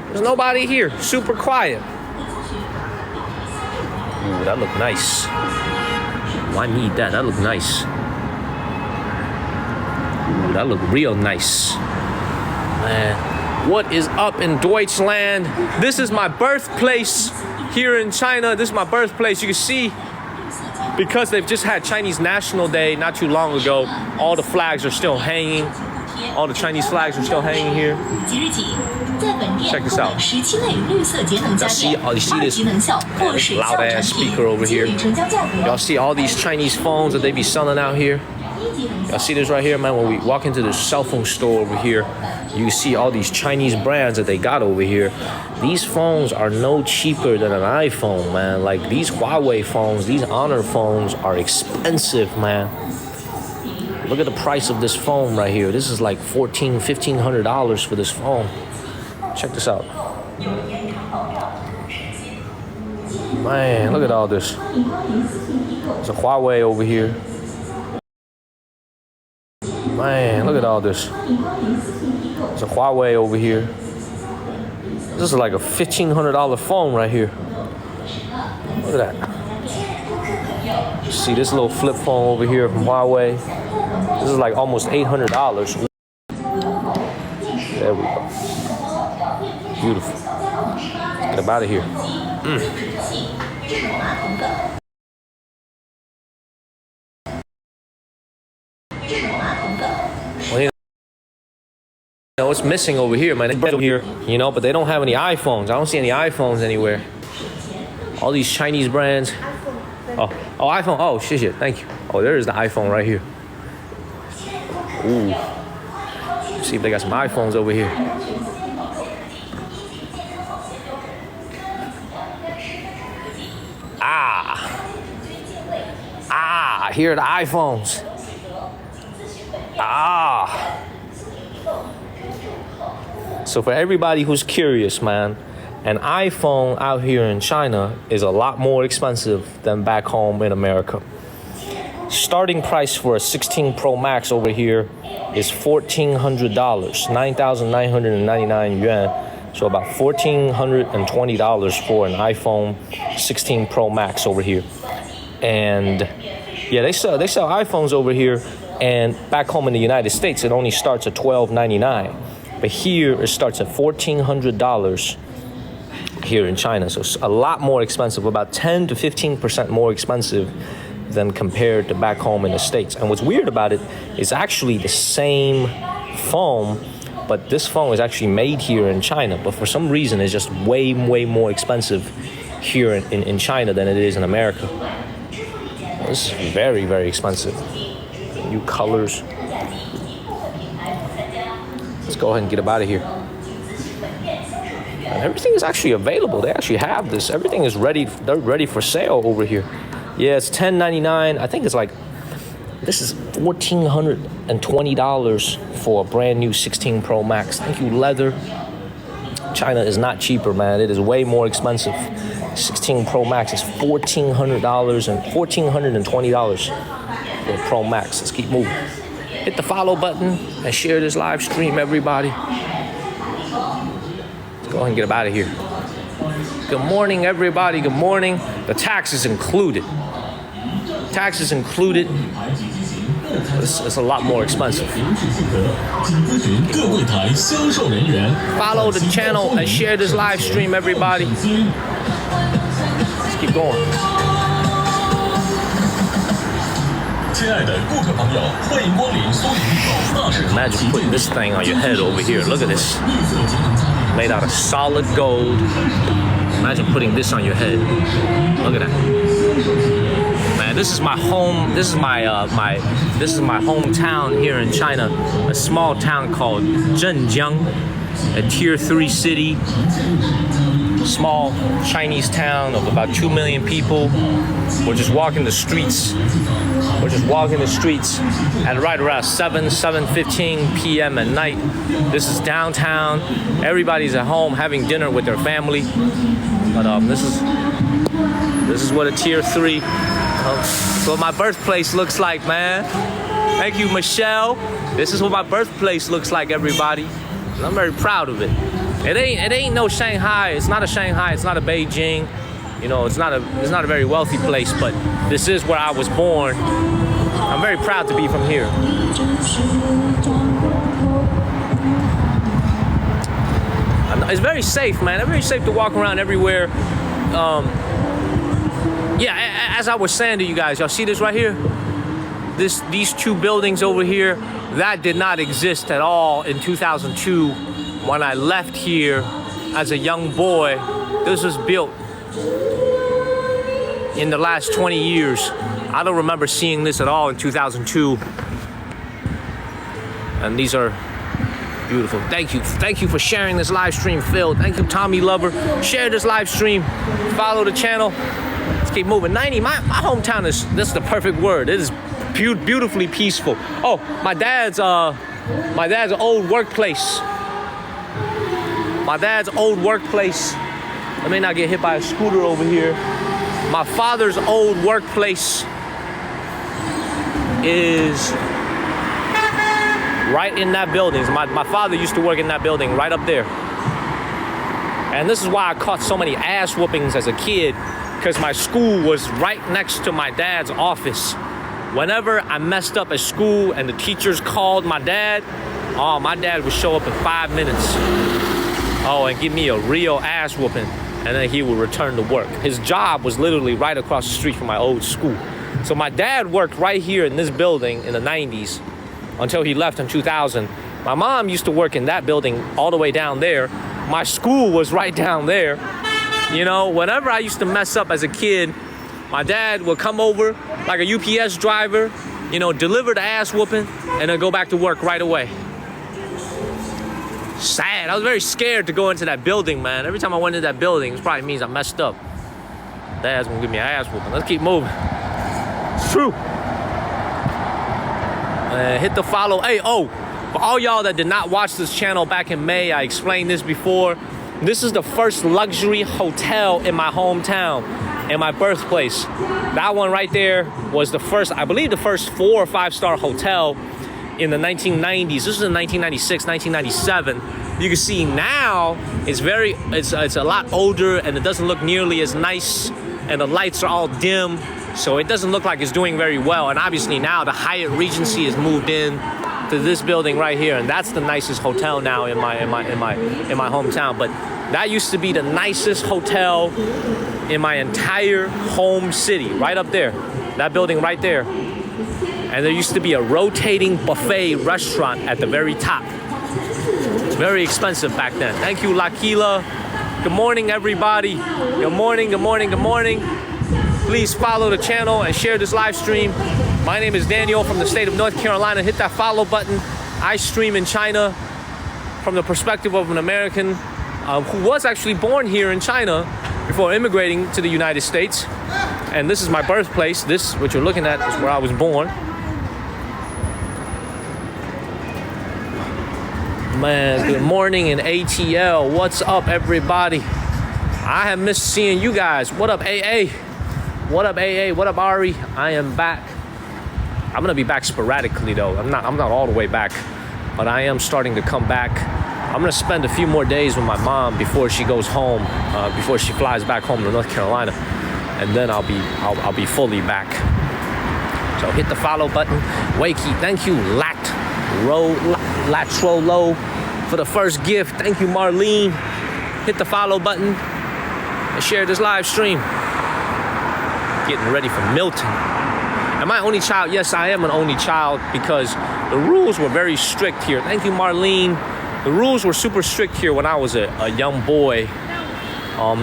Speaker 1: There's nobody here. Super quiet. Ooh, that look nice. Oh, I need that. That look nice. Ooh, that look real nice. Man, what is up in Deutschland? This is my birthplace here in China. This is my birthplace. You can see, because they've just had Chinese National Day not too long ago, all the flags are still hanging. All the Chinese flags are still hanging here. Check this out. You see this loud ass speaker over here? Y'all see all these Chinese phones that they be selling out here? Y'all see this right here, man? When we walk into the cell phone store over here, you see all these Chinese brands that they got over here. These phones are no cheaper than an iPhone, man. Like these Huawei phones, these Honor phones are expensive, man. Look at the price of this phone right here. This is like $1,500 for this phone. Check this out. Man, look at all this. There's a Huawei over here. Man, look at all this. There's a Huawei over here. This is like a $1,500 phone right here. Look at that. See this little flip phone over here from Huawei? This is like almost $800. There we go. Beautiful. Get up out of here. What's missing over here, man? Over here, but they don't have any iPhones. I don't see any iPhones anywhere. All these Chinese brands. Oh, iPhone. Oh, shit. Thank you. Oh, there is the iPhone right here. Ooh. Let's see if they got some iPhones over here. Here are the iPhones. So for everybody who's curious, man, an iPhone out here in China is a lot more expensive than back home in America. Starting price for a 16 Pro Max over here is $1,400, 9,999 yuan. So about $1,420 for an iPhone 16 Pro Max over here. And yeah, they sell iPhones over here, and back home in the United States, it only starts at $1,299. But here, it starts at $1,400 here in China. So it's a lot more expensive, about 10 to 15% more expensive than compared to back home in the States. And what's weird about it is actually the same phone, But this phone is actually made here in China, but for some reason it's just way more expensive here in China than it is in America. This is very expensive. New colors. Let's go ahead and get up out of here. And everything is actually available. They actually have this. Everything is ready. They're ready for sale over here. Yeah, it's $10.99. I think it's like, this is $1,420 for a brand new 16 Pro Max. Thank you, leather. China is not cheaper, man. It is way more expensive. 16 Pro Max is $1,400 and $1,420 for a Pro Max. Let's keep moving. Hit the follow button and share this live stream, everybody. Let's go ahead and get up out of here. Good morning, everybody. Good morning. The tax is included. Tax is included. It's a lot more expensive. Follow the channel and share this live stream, everybody. Let's keep going. Imagine putting this thing on your head over here. Look at this. Made out of solid gold. Imagine putting this on your head. Look at that. Man, this is my home. This is my hometown here in China. A small town called Zhenjiang, a tier 3 city. Small Chinese town of about 2 million people. We're just walking the streets. At right around 7:15 p.m. at night. This is downtown. Everybody's at home having dinner with their family. But this is what a tier 3. That's what my birthplace looks like, man. Thank you, Michelle. This is what my birthplace looks like, everybody. And I'm very proud of it. It ain't no Shanghai. It's not a Shanghai. It's not a Beijing. You know, it's not a very wealthy place, but this is where I was born. I'm very proud to be from here. It's very safe, man. It's very safe to walk around everywhere. Yeah, as I was saying to you guys, y'all see this right here? These two buildings over here, that did not exist at all in 2002 when I left here as a young boy. This was built in the last 20 years. I don't remember seeing this at all in 2002. And these are beautiful. Thank you for sharing this live stream, Phil. Thank you, Tommy Lover. Share this live stream. Follow the channel. Let's keep moving. 90. My hometown is, this is the perfect word. It is beautifully peaceful. Oh, my dad's old workplace. Let me not get hit by a scooter over here. My father's old workplace is right in that building. My father used to work in that building right up there. And this is why I caught so many ass whoopings as a kid, because my school was right next to my dad's office. Whenever I messed up at school and the teachers called my dad, my dad would show up in 5 minutes. And give me a real ass whooping. And then he would return to work. His job was literally right across the street from my old school. So my dad worked right here in this building in the 90s until he left in 2000. My mom used to work in that building all the way down there. My school was right down there. You know, whenever I used to mess up as a kid, my dad would come over like a UPS driver, you know, deliver the ass whooping, and then go back to work right away. Sad. I was very scared to go into that building, man. Every time I went into that building, it probably means I messed up. Dad's gonna give me an ass whooping. Let's keep moving. It's true. Hit the follow. Hey, for all y'all that did not watch this channel back in May, I explained this before. This is the first luxury hotel in my hometown, in my birthplace. That one right there was the first, I believe the first 4 or 5 star hotel in the 1990s. This was in 1996, 1997. You can see now it's a lot older and it doesn't look nearly as nice and the lights are all dim, so it doesn't look like it's doing very well. And obviously now the Hyatt Regency has moved in to this building right here, and that's the nicest hotel now in my hometown. But that used to be the nicest hotel in my entire home city, right up there. That building right there. And there used to be a rotating buffet restaurant at the very top. Very expensive back then. Thank you, Lakila. Good morning, everybody. Good morning, good morning, good morning. Please follow the channel and share this live stream. My name is Daniel from the state of North Carolina. Hit that follow button. I stream in China from the perspective of an American who was actually born here in China before immigrating to the United States. And this is my birthplace. This, what you're looking at, is where I was born. Man, good morning in ATL. What's up, everybody? I have missed seeing you guys. What up, AA? What up, AA? What up, Ari? I am back. I'm gonna be back sporadically, though. I'm not all the way back, but I am starting to come back. I'm gonna spend a few more days with my mom before she goes home, before she flies back home to North Carolina, and then I'll be fully back. So hit the follow button. Wakey, thank you, Latro Low, for the first gift. Thank you, Marlene. Hit the follow button and share this live stream. Getting ready for Milton. Am I only child? Yes, I am an only child because the rules were very strict here. Thank you, Marlene. The rules were super strict here when I was a young boy.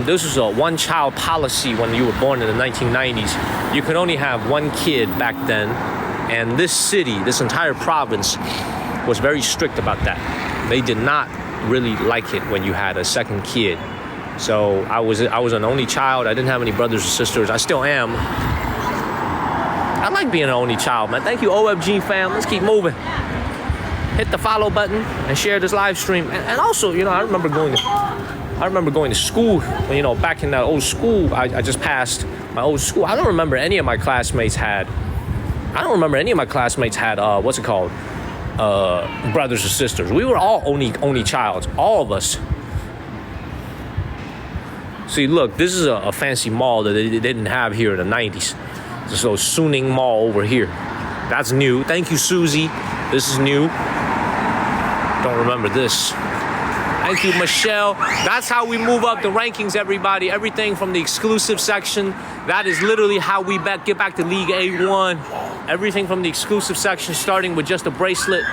Speaker 1: This was a one-child policy when you were born in the 1990s. You could only have one kid back then. And this city, this entire province, was very strict about that. They did not really like it when you had a second kid. So I was an only child. I didn't have any brothers or sisters. I still am. I like being an only child, man. Thank you, OFG fam. Let's keep moving. Hit the follow button and share this live stream. And also, you know, I remember going to school. You know, back in that old school, I just passed my old school. I don't remember any of my classmates had. What's it called? Brothers or sisters. We were all only childs, all of us. See, look, this is a fancy mall that they didn't have here in the 90s. So Suning Mall over here. That's new. Thank you, Susie. This is new. Don't remember this. Thank you, Michelle. That's how we move up the rankings, everybody. Everything from the exclusive section. That is literally how we get back to League A1. Everything from the exclusive section, starting with just a bracelet,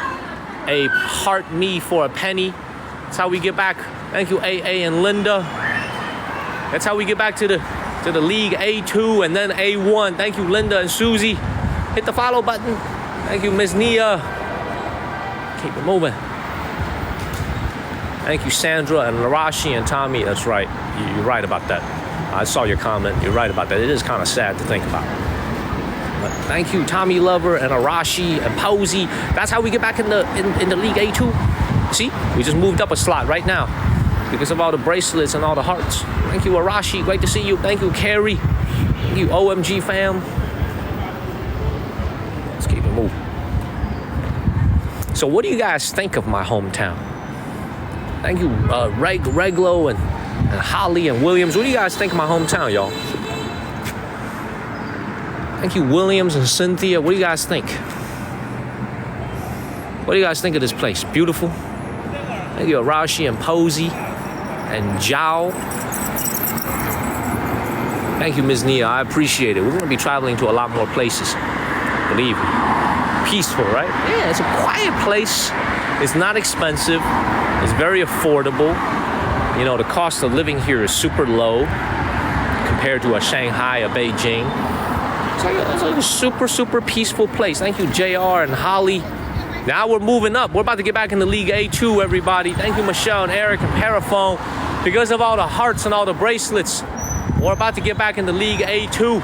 Speaker 1: a heart me for a penny. That's how we get back. Thank you, AA and Linda. That's how we get back to the League A2 and then A1. Thank you, Linda and Susie. Hit the follow button. Thank you, Ms. Nia. Keep it moving. Thank you, Sandra and Larashi and Tommy. That's right. You're right about that. I saw your comment. You're right about that. It is kind of sad to think about. But thank you, Tommy Lover and Arashi and Posey. That's how we get back in the League A2. See, we just moved up a slot right now because of all the bracelets and all the hearts. Thank you, Arashi. Great to see you. Thank you, Carrie. Thank you, OMG fam. Let's keep it moving. So what do you guys think of my hometown? Thank you, Reglo and Holly and Williams. What do you guys think of my hometown, y'all? Thank you, Williams and Cynthia. What do you guys think? What do you guys think of this place? Beautiful. Thank you, Arashi and Posey and Zhao. Thank you, Ms. Nia. I appreciate it. We're going to be traveling to a lot more places. Believe me. Peaceful, right? Yeah, it's a quiet place. It's not expensive. It's very affordable. You know, the cost of living here is super low compared to a Shanghai, a Beijing. It's like a super, super peaceful place. Thank you, JR and Holly. Now we're moving up. We're about to get back in the League A2, everybody. Thank you, Michelle and Eric and Paraphone. Because of all the hearts and all the bracelets, we're about to get back in the League A2.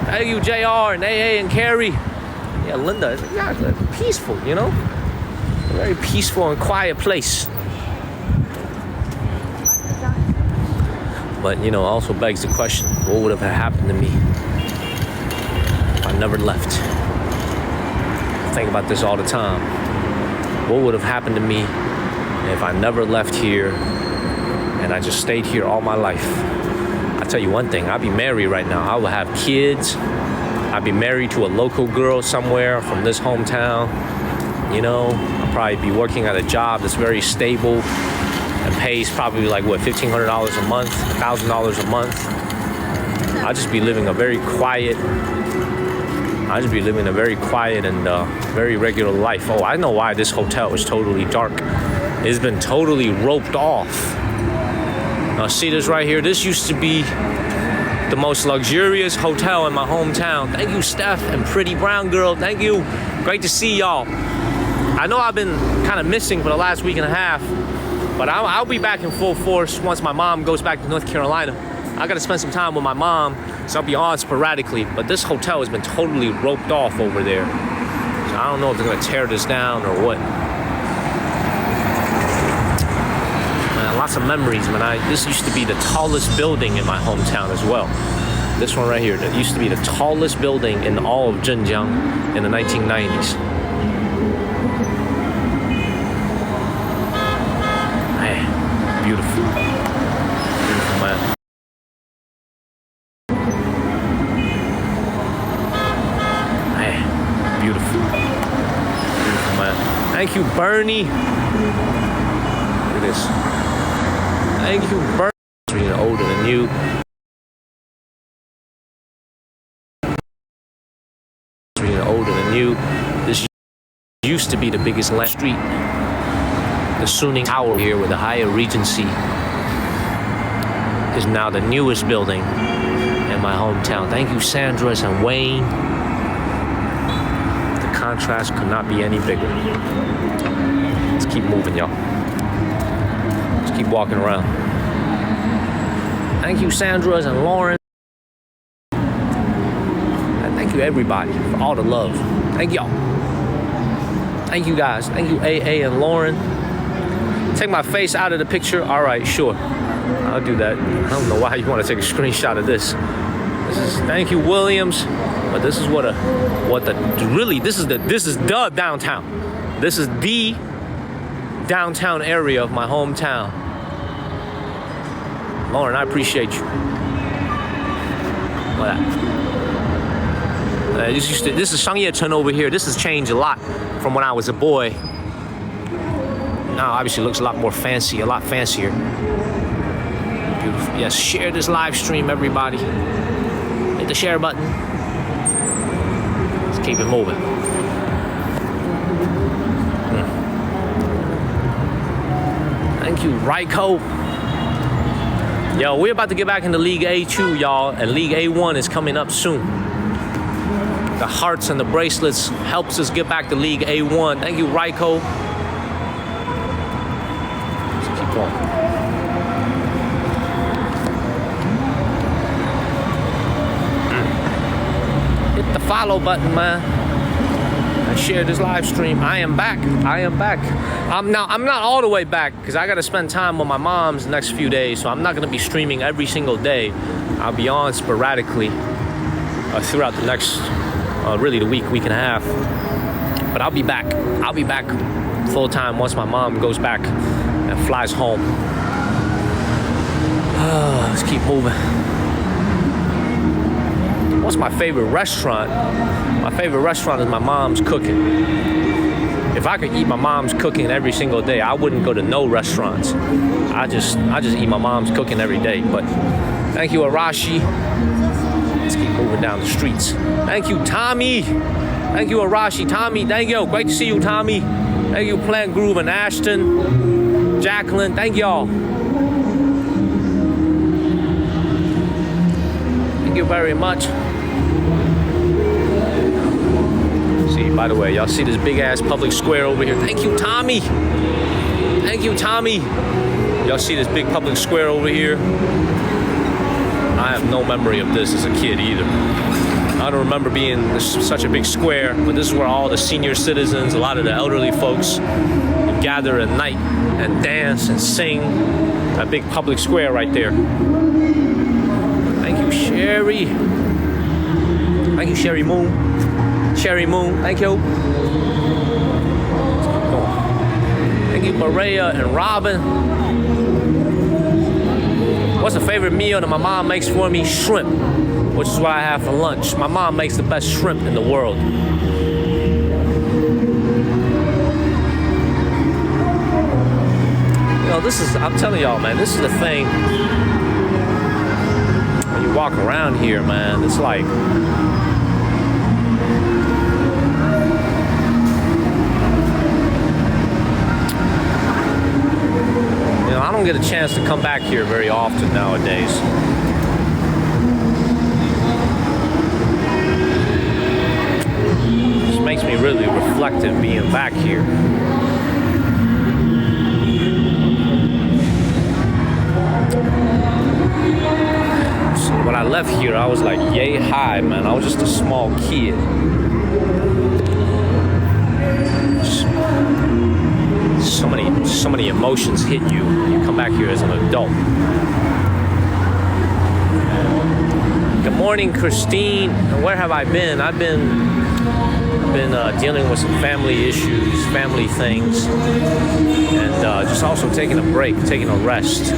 Speaker 1: Thank you, JR and AA and Carrie. Yeah, Linda, yeah, peaceful, you know? A very peaceful and quiet place. But, you know, also begs the question, what would have happened to me if I never left? I think about this all the time. What would have happened to me if I never left here and I just stayed here all my life? I'll tell you one thing, I'd be married right now. I would have kids. I'd be married to a local girl somewhere from this hometown. You know, I'll probably be working at a job that's very stable and pays probably like, what, $1,500 a month, $1,000 a month. I'll just be living a very quiet and very regular life. Oh, I know why this hotel is totally dark. It's been totally roped off. Now see this right here? This used to be the most luxurious hotel in my hometown. Thank you, Steph and Pretty Brown Girl. Thank you. Great to see y'all. I know I've been kind of missing for the last week and a half, but I'll be back in full force once my mom goes back to North Carolina. I gotta spend some time with my mom, so I'll be on sporadically. But this hotel has been totally roped off over there. So I don't know if they're gonna tear this down or what. Man, lots of memories, man. This used to be the tallest building in my hometown as well. This one right here, that used to be the tallest building in all of Zhenjiang in the 1990s. Man, beautiful. Beautiful, man. Man, beautiful. Beautiful, man. Thank you, Bernie. Look at this. Thank you, Bernie. It's older than you. Older than you. This used to be the biggest land street. The Suning Tower here with the Hyatt Regency is now the newest building in my hometown. Thank you, Sandras and Wayne. The contrast could not be any bigger. Let's keep moving, y'all. Let's keep walking around. Thank you, Sandras and Lauren. Thank you, everybody, for all the love. Thank y'all. Thank you, guys. Thank you, AA and Lauren. Take my face out of the picture. All right, sure. I'll do that. I don't know why you want to take a screenshot of this. Thank you, Williams. But this is this is the downtown. This is the downtown area of my hometown. Lauren, I appreciate you. What that? This is Shangye over here. This has changed a lot from when I was a boy. Now obviously it looks a lot more fancy, a lot fancier. Beautiful. Yes, share this live stream, everybody. Hit the share button. Let's keep it moving. Thank you, Raiko. Yo, we're about to get back into League A2, y'all, and League A1 is coming up soon. The hearts and the bracelets helps us get back to League A1. Thank you, Raiko. Let's keep going. Hit the follow button, man. And share this live stream. I am back. I am back. I'm not all the way back because I got to spend time with my mom's the next few days. So I'm not going to be streaming every single day. I'll be on sporadically throughout the next really the week and a half. But I'll be back. I'll be back full time once my mom goes back and flies home. Let's keep moving. What's my favorite restaurant? My favorite restaurant is my mom's cooking. If I could eat my mom's cooking every single day, I wouldn't go to no restaurants. I just eat my mom's cooking every day. But thank you, Arashi. Let's keep moving down the streets. Thank you, Tommy. Thank you, Arashi. Tommy, thank you. Great to see you, Tommy. Thank you, Plant Groove and Ashton. Jacqueline, thank y'all. Thank you very much. See, by the way, y'all see this big ass public square over here? Thank you, Tommy. Thank you, Tommy. Y'all see this big public square over here? I have no memory of this as a kid either. I don't remember being such a big square, but this is where all the senior citizens, a lot of the elderly folks gather at night and dance and sing. That big public square right there. Thank you, Sherry. Thank you, Sherry Moon. Sherry Moon, thank you. Thank you, Maria and Robin. What's a favorite meal that my mom makes for me? Shrimp, which is what I have for lunch. My mom makes the best shrimp in the world. You know, I'm telling y'all, man, this is the thing. When you walk around here, man, it's like, don't get a chance to come back here very often nowadays. This makes me really reflective being back here. So when I left here, I was like yay high, man. I was just a small kid. So many emotions hit you when you come back here as an adult. Good morning, Christine. Where have I been? I've been dealing with some family issues, family things, and just also taking a break, taking a rest.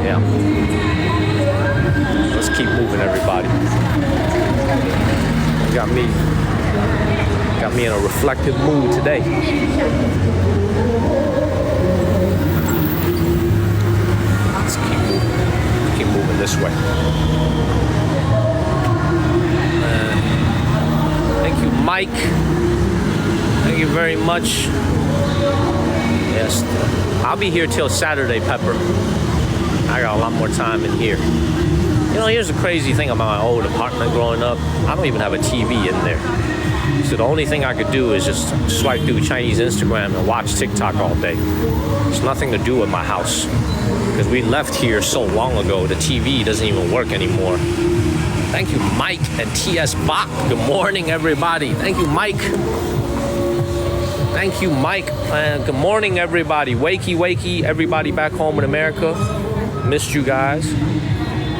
Speaker 1: Yeah. Let's keep moving, everybody. Got me in a reflective mood today. Let's keep moving this way. Thank you, Mike. Thank you very much. Yes, I'll be here till Saturday, Pepper. I got a lot more time in here. You know, here's the crazy thing about my old apartment growing up. I don't even have a TV in there. So the only thing I could do is just swipe through Chinese Instagram and watch TikTok all day. There's nothing to do with my house. Because we left here so long ago, the TV doesn't even work anymore. Thank you, Mike and TS Bach. Good morning, everybody. Thank you, Mike. Thank you, Mike. Good morning, everybody. Wakey, everybody back home in America. Missed you guys.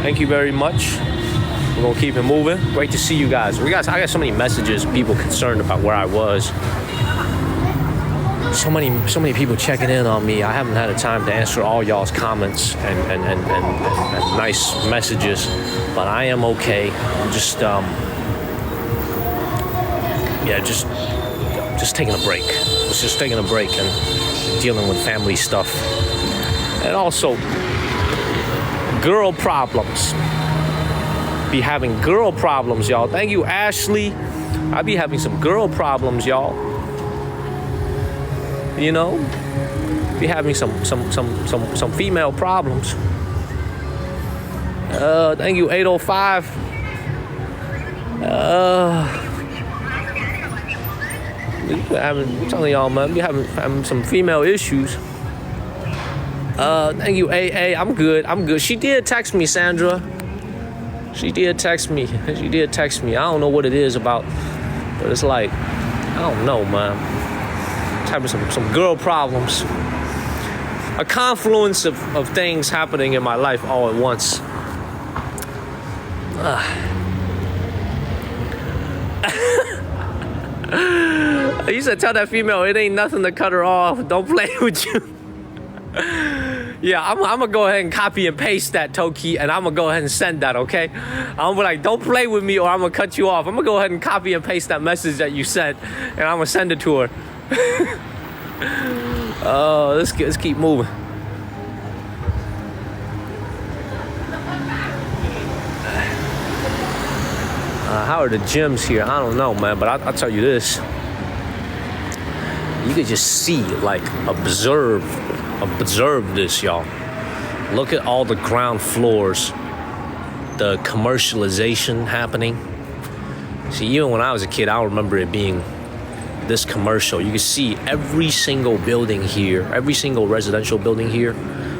Speaker 1: Thank you very much. We're gonna keep it moving. Great to see you guys. I got so many messages, people concerned about where I was. So many people checking in on me. I haven't had the time to answer all y'all's comments and nice messages, but I am okay. I'm just taking a break. Just taking a break and dealing with family stuff, and also girl problems. Be having girl problems, y'all. Thank you, Ashley. I be having some girl problems, y'all. You know, be having some female problems. Thank you, 805. I'm telling y'all, man, be having some female issues. Thank you, AA. I'm good. She did text me, Sandra. She did text me. I don't know what it is about, but it's like, I don't know, man. Having some girl problems. A confluence of things happening in my life all at once. You said tell that female it ain't nothing to cut her off. Don't play with you. Yeah, I'm gonna go ahead and copy and paste that, Toki, and I'm gonna go ahead and send that, okay? I'm gonna be like, don't play with me or I'm gonna cut you off. I'm gonna go ahead and copy and paste that message that you sent, and I'm gonna send it to her. Let's keep moving. How are the gyms here? I don't know, man, but I'll tell you this. You could just see, like, observe this, y'all. Look at all the ground floors, the commercialization happening. See, even when I was a kid, I remember it being this commercial. You can see every single building here, every single residential building here,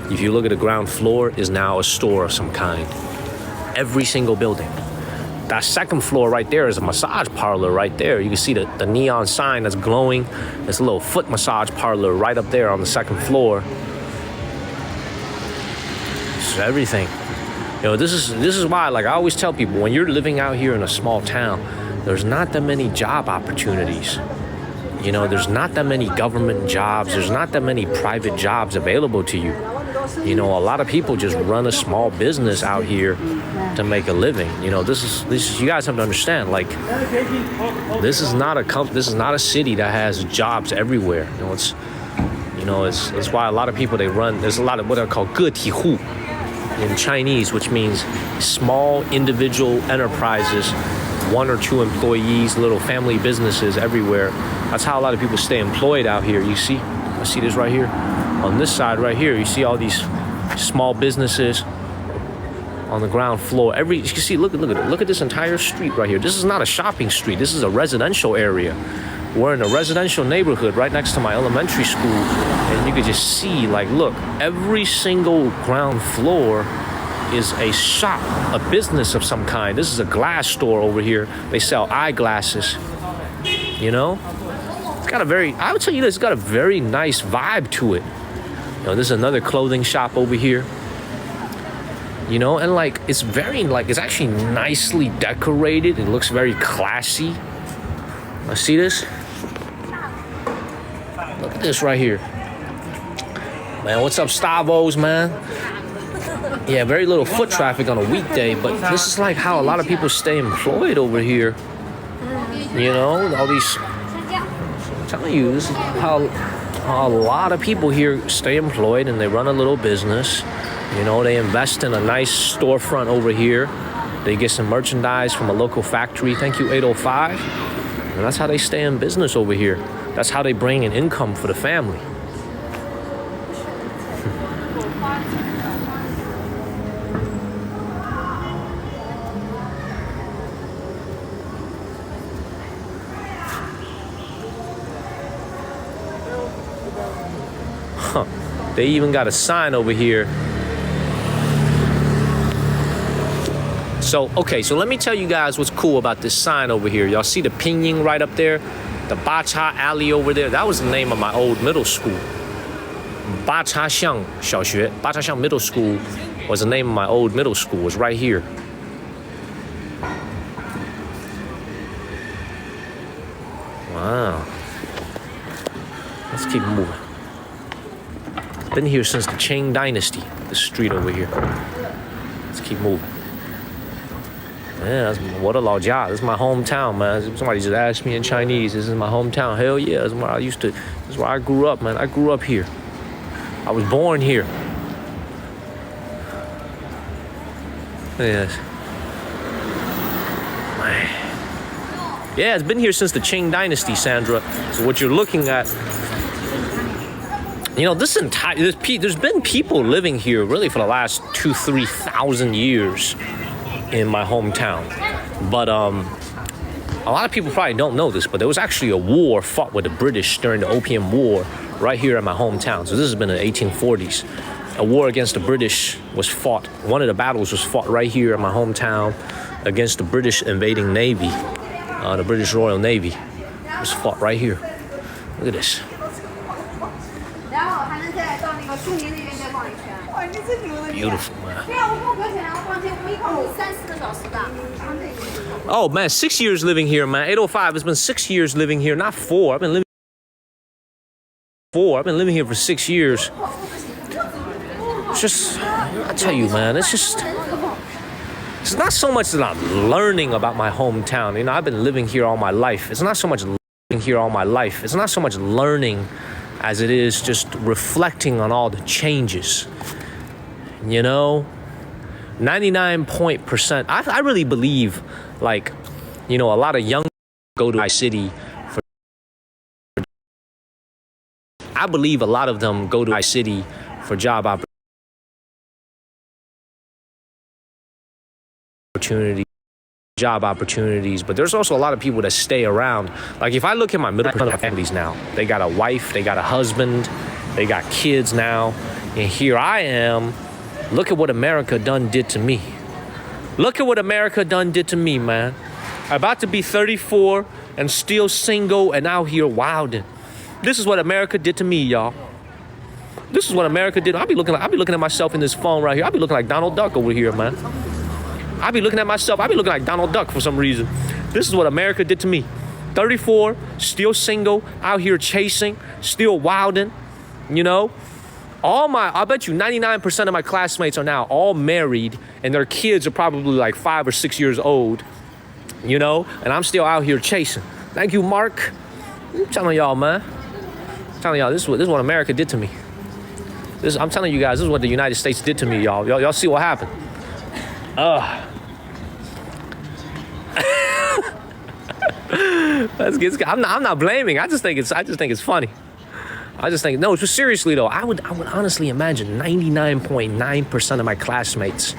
Speaker 1: if you look at the ground floor, is now a store of some kind. Every single building. That second floor right there is a massage parlor right there. You can see the neon sign that's glowing. There's a little foot massage parlor right up there on the second floor. It's everything. You know, this is why, like I always tell people, when you're living out here in a small town, there's not that many job opportunities. You know, there's not that many government jobs. There's not that many private jobs available to you. You know, a lot of people just run a small business out here to make a living. You know, this is you guys have to understand. Like, this is not a city that has jobs everywhere. You know, it's why a lot of people there's a lot of what are called 个体户 in Chinese, which means small individual enterprises 1 or 2 employees, little family businesses everywhere. That's how a lot of people stay employed out here. You see? I see this right here. On this side right here, you see all these small businesses on the ground floor. You can see, look at this entire street right here. This is not a shopping street. This is a residential area. We're in a residential neighborhood right next to my elementary school, and you could just see, like, look, every single ground floor is a shop, a business of some kind. This is a glass store over here. They sell eyeglasses, you know? It's got a I would tell you this, it's got a very nice vibe to it. You know, this is another clothing shop over here. You know, and like, it's actually nicely decorated. It looks very classy. I see this? Look at this right here. Man, what's up, Stavos, man? Yeah, very little foot traffic on a weekday, but this is like how a lot of people stay employed over here. You know, all these, I'm telling you, this is how a lot of people here stay employed, and they run a little business. You know, they invest in a nice storefront over here. They get some merchandise from a local factory. Thank you, 805. And that's how they stay in business over here. That's how they bring in income for the family. Huh. They even got a sign over here. So let me tell you guys what's cool about this sign over here. Y'all see the pinyin right up there? The Bacha Alley over there? That was the name of my old middle school. Bachaxiang Xiaoxue. Bachaxiang Middle School was the name of my old middle school. It was right here. Wow. Let's keep moving. It's been here since the Qing Dynasty, the street over here. Let's keep moving. Yeah, what a Laojia. This is my hometown, man. Somebody just asked me in Chinese, this is my hometown. Hell yeah, this is where I grew up, man. I grew up here. I was born here. Yes. Man. Yeah, it's been here since the Qing Dynasty, Sandra. So what you're looking at, you know, there's been people living here really for the last 2,000-3,000 years in my hometown. But a lot of people probably don't know this, but there was actually a war fought with the British during the Opium War right here in my hometown. So this has been in the 1840s. A war against the British was fought. One of the battles was fought right here in my hometown against the British invading Navy. The British Royal Navy. It was fought right here. Look at this. Beautiful, man. Oh, man, 6 years living here, man. 805, it's been 6 years living here, not 4. I've been living here for 6 years. It's just, I tell you, man, it's not so much that I'm learning about my hometown. You know, I've been living here all my life. It's not so much living here all my life. It's not so much learning as it is just reflecting on all the changes. You know, 99%. I really believe, like, you know, a lot of young go to my city for. I believe a lot of them go to my city for job opportunities, but there's also a lot of people that stay around. Like, if I look at my middle class families now, they got a wife, they got a husband, they got kids now, and here I am. Look at what America done did to me. Look at what America done did to me, man. About to be 34 and still single and out here wilding. This is what America did to me, y'all. This is what America did. I'll be looking at myself in this phone right here. I'll be looking like Donald Duck over here, man. I'll be looking at myself. I'll be looking like Donald Duck for some reason. This is what America did to me. 34, still single, out here chasing, still wilding, you know. I bet you 99% of my classmates are now all married, and their kids are probably like 5 or 6 years old, you know, and I'm still out here chasing. Thank you, Mark. I'm telling y'all, man. I'm telling y'all, this is what America did to me. I'm telling you guys, this is what the United States did to me, y'all. Y'all see what happened. I'm not blaming. I just think it's funny. I just think no. Seriously though, I would honestly imagine 99.9% of my classmates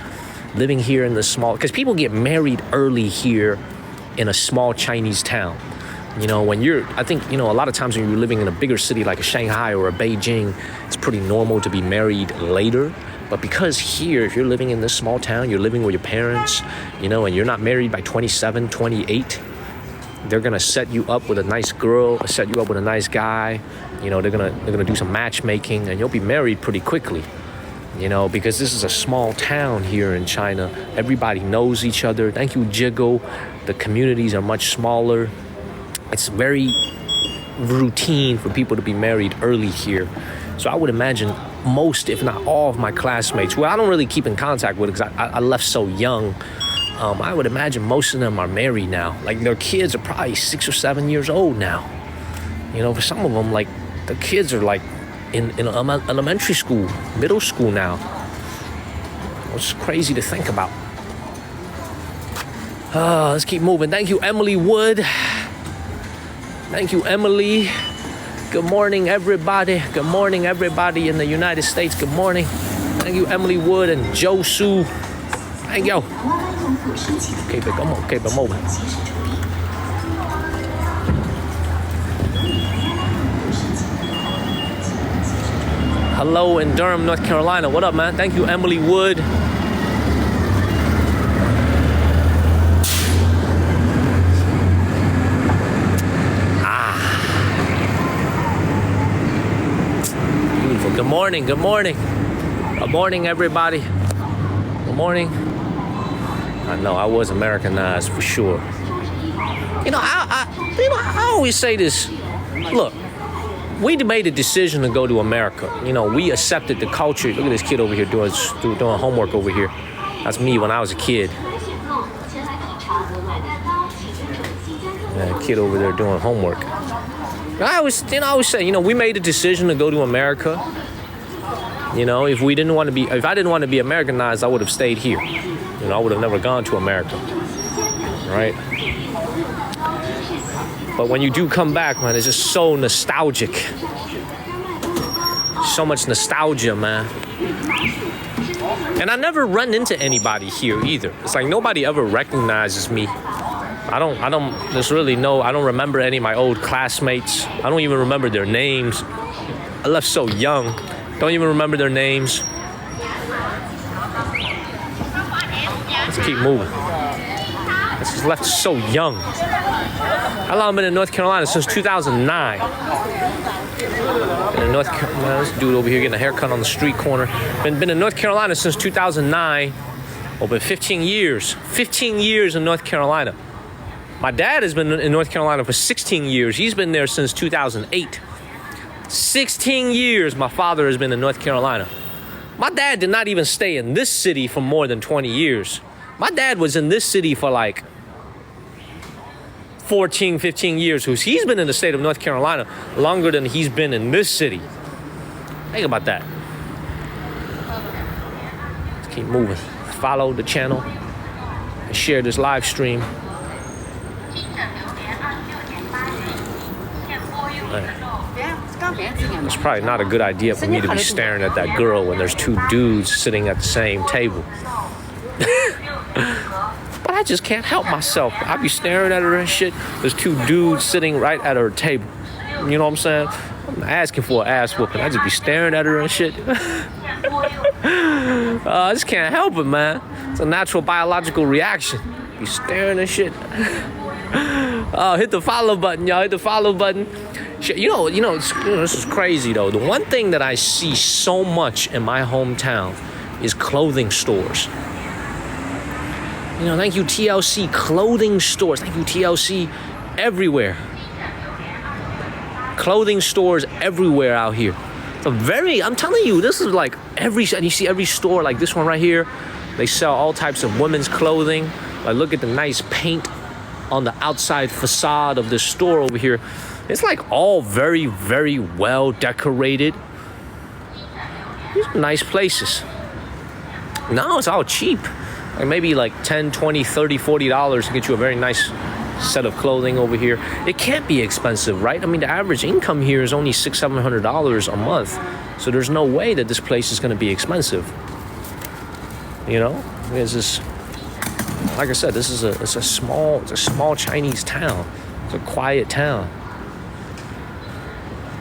Speaker 1: living here in this small, because people get married early here in a small Chinese town. You know, I think, you know, a lot of times when you're living in a bigger city like a Shanghai or a Beijing, it's pretty normal to be married later. But because here, if you're living in this small town, you're living with your parents, you know, and you're not married by 27, 28, they're gonna set you up with a nice girl, set you up with a nice guy. You know, they're gonna do some matchmaking, and you'll be married pretty quickly. You know, because this is a small town here in China. Everybody knows each other. Thank you, Jiggle. The communities are much smaller. It's very routine for people to be married early here. So I would imagine most, if not all of my classmates, who I don't really keep in contact with because I left so young, I would imagine most of them are married now. Like their kids are probably 6 or 7 years old now. You know, for some of them, like the kids are like in elementary school, middle school now. It's crazy to think about. Let's keep moving. Thank you, Emily Wood. Thank you, Emily. Good morning, everybody. Good morning, everybody in the United States. Good morning. Thank you, Emily Wood and Joe Su. Thank you. Keep it moving. Hello in Durham, North Carolina. What up, man? Thank you, Emily Wood. Beautiful. Good morning. Good morning. Good morning, everybody. Good morning. I know I was Americanized for sure. You know, I always say this. Look. We made a decision to go to America. You know, we accepted the culture. Look at this kid over here doing homework over here. That's me when I was a kid. Yeah, kid over there doing homework. I always say, you know, we made a decision to go to America. You know, if I didn't want to be Americanized, I would have stayed here. You know, I would have never gone to America. Right? But when you do come back, man, it's just so nostalgic. So much nostalgia, man. And I never run into anybody here either. It's like nobody ever recognizes me. I don't remember any of my old classmates. I don't even remember their names. I left so young. Don't even remember their names. Let's keep moving. I just left so young. How long have I been in North Carolina? Since 2009. In North Carolina, this dude over here getting a haircut on the street corner. Been in North Carolina since 2009. Over 15 years. 15 years in North Carolina. My dad has been in North Carolina for 16 years. He's been there since 2008. 16 years my father has been in North Carolina. My dad did not even stay in this city for more than 20 years. My dad was in this city for like 14, 15 years. He's been in the state of North Carolina longer than he's been in this city. Think about that. Let's keep moving. Follow the channel and share this live stream. It's probably not a good idea for me to be staring at that girl when there's two dudes sitting at the same table. But I just can't help myself. I be staring at her and shit. There's two dudes sitting right at her table. You know what I'm saying? I'm not asking for an ass whooping. I just be staring at her and shit. I just can't help it, man. It's a natural biological reaction. Be staring and shit. Hit the follow button, y'all. Hit the follow button. You know, this is crazy though. The one thing that I see so much in my hometown is clothing stores. You know, thank you TLC, clothing stores. Thank you TLC, everywhere. Clothing stores everywhere out here. I'm telling you, this is like you see every store like this one right here. They sell all types of women's clothing. Like look at the nice paint on the outside facade of this store over here. It's like all very, very well decorated. These are nice places. Now it's all cheap. Like maybe like $10, $20, $30, $40 to get you a very nice set of clothing over here. It can't be expensive, right? I mean, the average income here is only $600-700 a month. So there's no way that this place is going to be expensive. You know, it's just, like I said, it's a small Chinese town. It's a quiet town.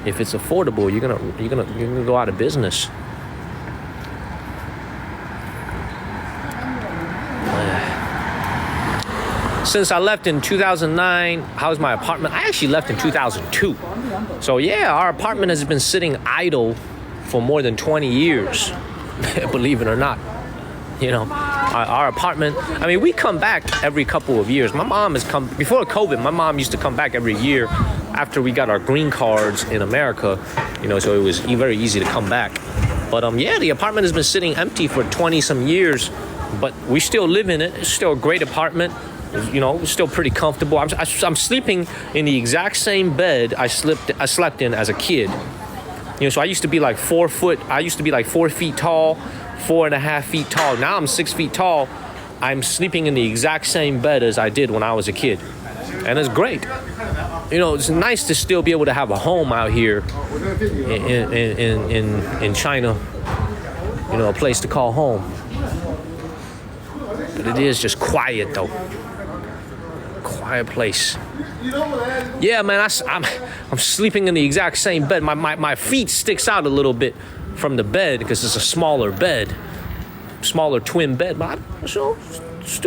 Speaker 1: If it's affordable, you're gonna go out of business. Since I left in 2009, how's my apartment? I actually left in 2002. So yeah, our apartment has been sitting idle for more than 20 years, believe it or not. You know, our apartment, I mean, we come back every couple of years. My mom has come, before COVID, my mom used to come back every year after we got our green cards in America, you know, so it was very easy to come back. But yeah, the apartment has been sitting empty for 20 some years, but we still live in it. It's still a great apartment. You know, it's still pretty comfortable. I'm sleeping in the exact same bed I slept in as a kid. You know, so I used to be like 4 feet tall, 4.5 feet tall. Now I'm 6 feet tall. I'm sleeping in the exact same bed as I did when I was a kid. And it's great. You know, it's nice to still be able to have a home out here in China. You know, a place to call home. But it is just quiet though. Quiet place. Yeah, man, I'm sleeping in the exact same bed. My feet sticks out a little bit from the bed because it's a smaller bed, smaller twin bed. But I still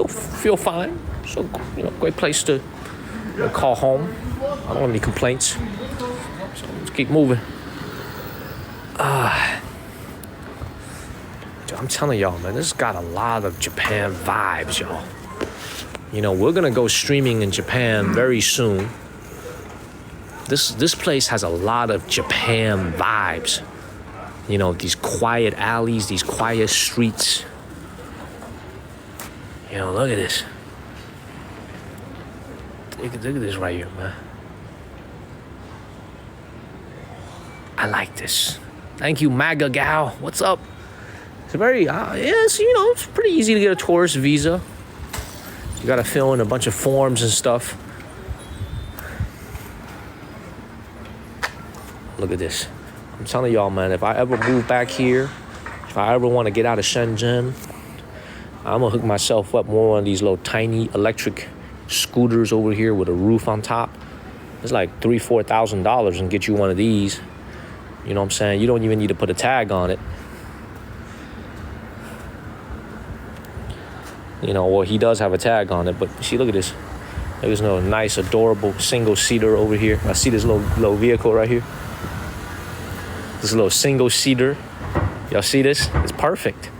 Speaker 1: feel fine. So, you know, great place to call home. I don't have any complaints. So let's keep moving. I'm telling y'all, man, this got a lot of Japan vibes, y'all. You know, we're gonna go streaming in Japan very soon. This place has a lot of Japan vibes. You know, these quiet alleys, these quiet streets. You know, look at this. Look at this right here, man. I like this. Thank you, MAGA gal. What's up? It's very, it's, you know, it's pretty easy to get a tourist visa. You gotta fill in a bunch of forms and stuff. Look at this. I'm telling y'all, man, if I ever move back here, if I ever want to get out of Shenzhen, I'm gonna hook myself up more on these little tiny electric scooters over here with a roof on top. It's like $3,000-4,000 and get you one of these. You know what I'm saying? You don't even need to put a tag on it. You know, well, he does have a tag on it, but see, look at this. There's no nice, adorable single-seater over here. I see this little vehicle right here. This little single-seater. Y'all see this? It's perfect.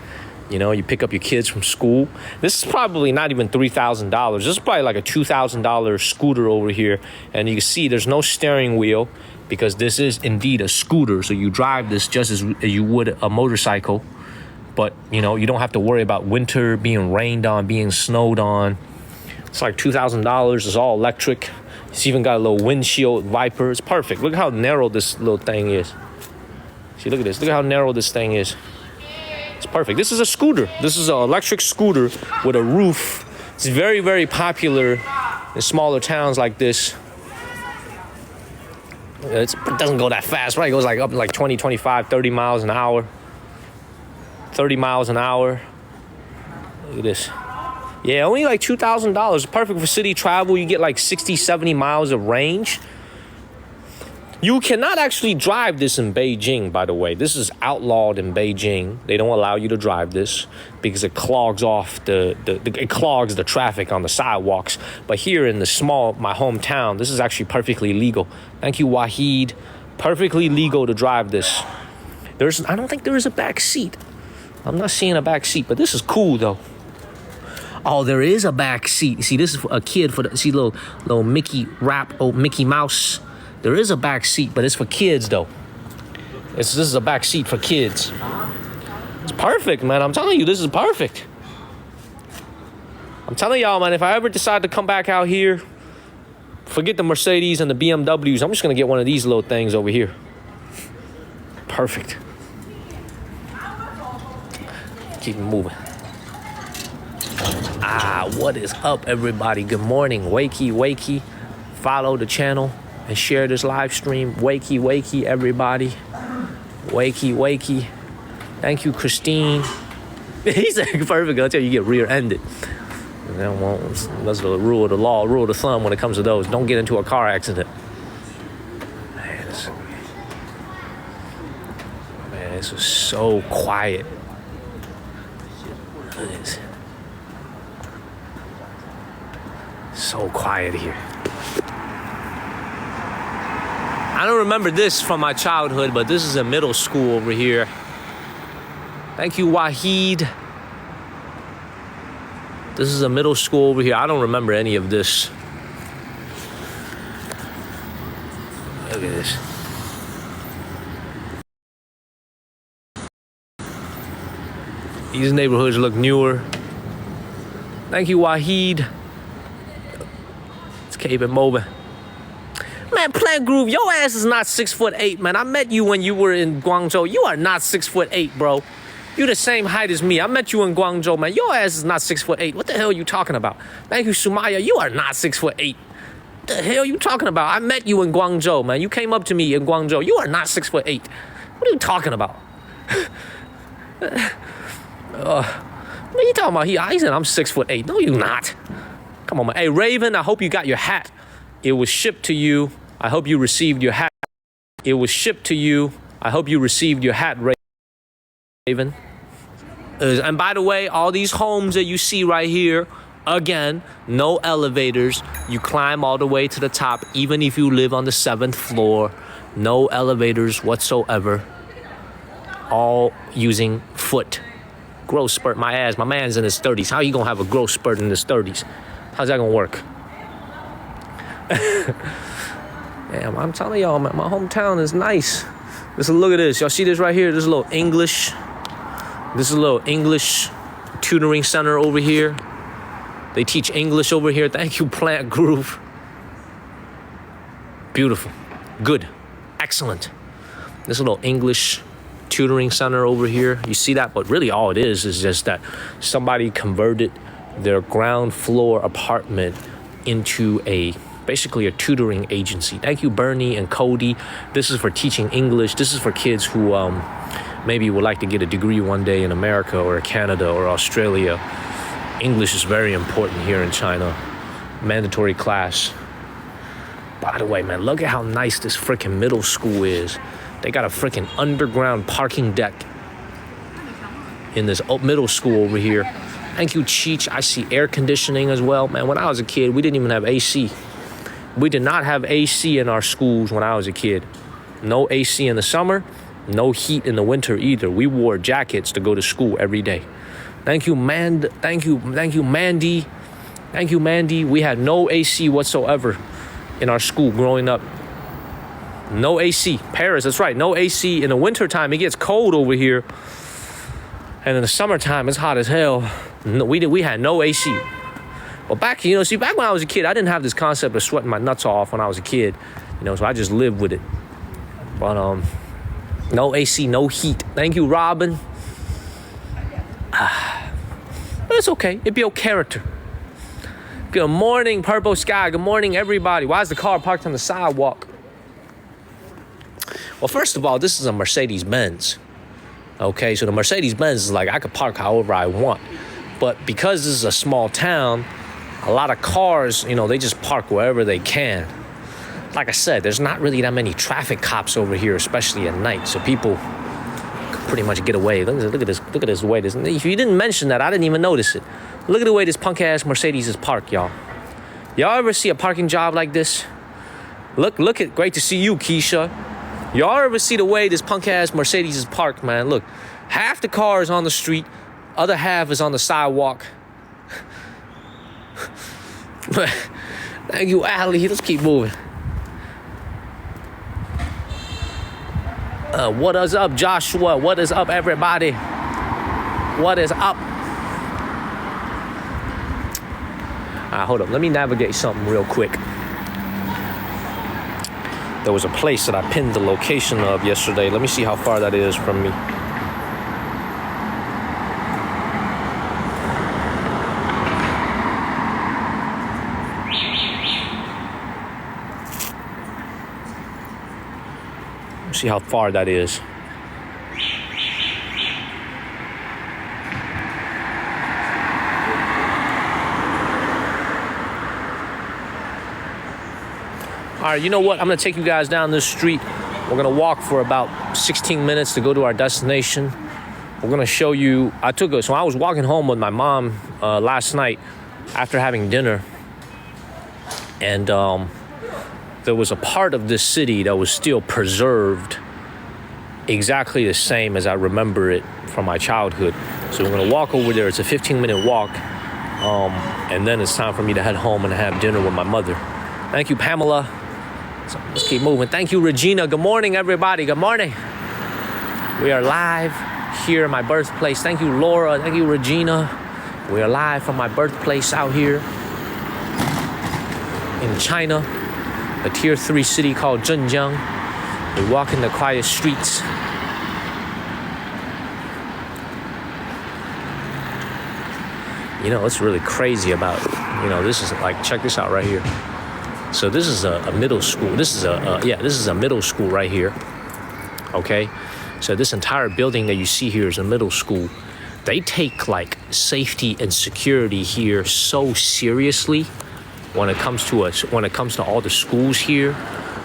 Speaker 1: You know, you pick up your kids from school. This is probably not even $3,000. This is probably like a $2,000 scooter over here. And you can see there's no steering wheel because this is indeed a scooter. So you drive this just as you would a motorcycle. But, you know, you don't have to worry about winter, being rained on, being snowed on. It's like $2,000. It's all electric. It's even got a little windshield wiper. It's perfect. Look how narrow this little thing is. See, look at this. Look at how narrow this thing is. It's perfect. This is a scooter. This is an electric scooter with a roof. It's very, very popular in smaller towns like this. It doesn't go that fast, right? It goes like up like 20, 25, 30 miles an hour. 30 miles an hour. Look at this. Yeah, only like $2,000. Perfect for city travel. You get like 60, 70 miles of range. You cannot actually drive this in Beijing, by the way. This is outlawed in Beijing. They don't allow you to drive this because it clogs off it clogs the traffic on the sidewalks. But here in my hometown, this is actually perfectly legal. Thank you, Wahid. Perfectly legal to drive this. I don't think there is a back seat. I'm not seeing a back seat, but this is cool though. Oh, there is a back seat. See, this is for a kid see little Mickey Mouse. There is a back seat, but it's for kids though. This is a back seat for kids. It's perfect, man. I'm telling you, this is perfect. I'm telling y'all, man, if I ever decide to come back out here, forget the Mercedes and the BMWs. I'm just gonna get one of these little things over here. Perfect. Keep it moving. What is up, everybody? Good morning. Wakey. Follow the channel and share this live stream. Wakey, everybody. Wakey. Thank you, Christine. He said, perfect. I'll tell you, you get rear-ended. That's the rule of the law, rule of the thumb when it comes to those. Don't get into a car accident. Man, this is so quiet. Look at this. So quiet here. I don't remember this from my childhood, but this is a middle school over here. Thank you, Wahid. This is a middle school over here. I don't remember any of this. Look at this. These neighborhoods look newer. Thank you, Wahid. Let's keep it moving. Man, Plant Groove, your ass is not 6'8", man. I met you when you were in Guangzhou. You are not 6'8", bro. You the same height as me. I met you in Guangzhou, man. Your ass is not 6'8". What the hell are you talking about? Thank you, Sumaya. You are not 6'8". What the hell are you talking about? I met you in Guangzhou, man. You came up to me in Guangzhou. You are not 6'8". What are you talking about? What are you talking about? He said I'm 6'8". No, you not. Come on, man. Hey, Raven, I hope you got your hat. It was shipped to you. I hope you received your hat. It was shipped to you. I hope you received your hat, Raven. And by the way, all these homes that you see right here, again, no elevators. You climb all the way to the top, even if you live on the 7th floor. No elevators whatsoever. All using foot. Growth spurt, my ass. My man's in his 30s. How you gonna have a growth spurt in his 30s? How's that gonna work? Damn, I'm telling y'all, man, my hometown is nice. Look at this. Y'all see this right here? This is a little English. This is a little English tutoring center over here. They teach English over here. Thank you, Plant Groove. Beautiful. Good. Excellent. This little English tutoring center over here. You see that? But really all it is just that somebody converted their ground floor apartment into basically a tutoring agency. Thank you, Bernie and Cody. This is for teaching English. This is for kids who maybe would like to get a degree one day in America or Canada or Australia. English is very important here in China. Mandatory class. By the way, man, look at how nice this freaking middle school is. They got a freaking underground parking deck in this middle school over here. Thank you, Cheech. I see air conditioning as well. Man, when I was a kid, we didn't even have AC. We did not have AC in our schools when I was a kid. No AC in the summer, no heat in the winter either. We wore jackets to go to school every day. Thank you, Mandy. Thank you, Mandy. We had no AC whatsoever in our school growing up. No AC. Paris, that's right. No AC. In the wintertime, it gets cold over here. And in the summertime, it's hot as hell. No, we had no AC. Well, back when I was a kid, I didn't have this concept of sweating my nuts off when I was a kid. So I just lived with it. But no AC, no heat. Thank you, Robin. But it's okay. It built character. Good morning, Purple Sky. Good morning, everybody. Why is the car parked on the sidewalk? Well, first of all, this is a Mercedes-Benz. Okay, so the Mercedes-Benz is like, I could park however I want. But because this is a small town, a lot of cars, they just park wherever they can. Like I said, there's not really that many traffic cops over here, especially at night. So people could pretty much get away. Look at this way. If you didn't mention that, I didn't even notice it. Look at the way this punk-ass Mercedes is parked, y'all. Y'all ever see a parking job like this? Look at, great to see you, Keisha. Y'all ever see the way this punk-ass Mercedes is parked, man? Look, half the car is on the street, other half is on the sidewalk. Thank you, Ali. Let's keep moving. What is up, Joshua? What is up, everybody? What is up? Hold up. Let me navigate something real quick. There was a place that I pinned the location of yesterday. Let me see how far that is from me. See how far that is. All right, you know what? I'm gonna take you guys down this street. We're gonna walk for about 16 minutes to go to our destination. We're gonna show you, so I was walking home with my mom last night after having dinner. And there was a part of this city that was still preserved exactly the same as I remember it from my childhood. So we're gonna walk over there. It's a 15-minute walk. And then it's time for me to head home and have dinner with my mother. Thank you, Pamela. So let's keep moving. Thank you, Regina. Good morning, everybody. Good morning. We are live here in my birthplace. Thank you, Laura. Thank you, Regina. We are live from my birthplace out here in China, a tier 3 city called Zhenjiang. We walk in the quiet streets. You know, what's really crazy about, this is like, check this out right here. So this is a middle school. This is a middle school right here. Okay. So this entire building that you see here is a middle school. They take like safety and security here so seriously when it comes to all the schools here.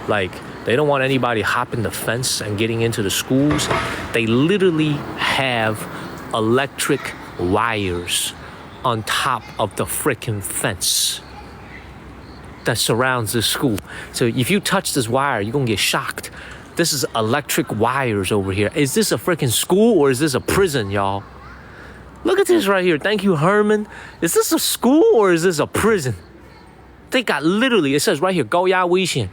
Speaker 1: Like, they don't want anybody hopping the fence and getting into the schools. They literally have electric wires on top of the freaking fence that surrounds this school. So if you touch this wire, you're gonna get shocked. This is electric wires over here. Is this a freaking school or is this a prison, y'all? Look at this right here. Thank you, Herman. Is this a school or is this a prison? They got literally, it says right here, 高压危险，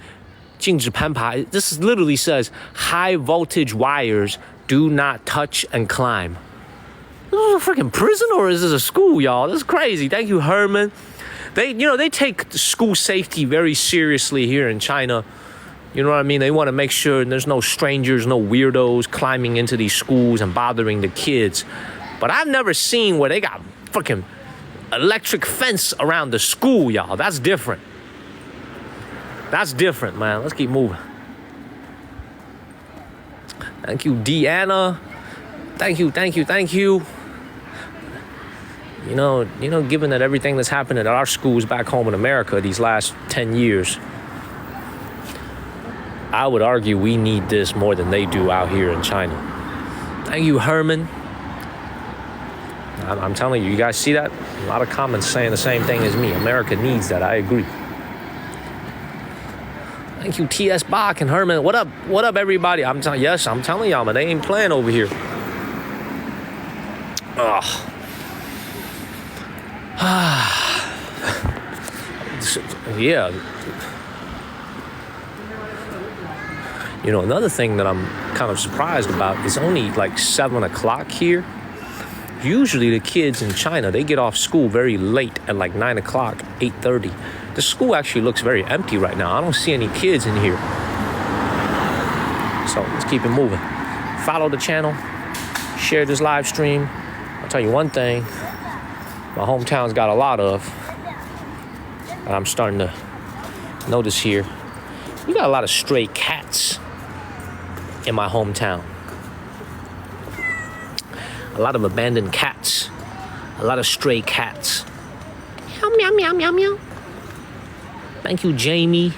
Speaker 1: 禁止攀爬. This literally says high voltage wires, do not touch and climb. This is a freaking prison or is this a school, y'all? That's crazy. Thank you, Herman. They take school safety very seriously here in China. You know what I mean? They want to make sure there's no strangers, no weirdos climbing into these schools and bothering the kids. But I've never seen where they got freaking electric fence around the school, y'all. That's different. That's different, man. Let's keep moving. Thank you, Deanna. Thank you. You know, given that everything that's happened at our schools back home in America these last 10 years, I would argue we need this more than they do out here in China. Thank you, Herman. I'm telling you, you guys see that? A lot of comments saying the same thing as me. America needs that. I agree. Thank you, T.S. Bach and Herman. What up, everybody? I'm telling y'all, man, they ain't playing over here. Ugh. Yeah. You know, another thing that I'm kind of surprised about is only like 7 o'clock here. Usually the kids in China, they get off school very late at like 9 o'clock, 8:30. The school actually looks very empty right now. I don't see any kids in here. So let's keep it moving. Follow the channel. Share this live stream. I'll tell you one thing. My hometown's got a lot of. And I'm starting to notice here. We got a lot of stray cats in my hometown. A lot of abandoned cats. A lot of stray cats. Meow, meow, meow, meow, meow. Thank you, Jamie.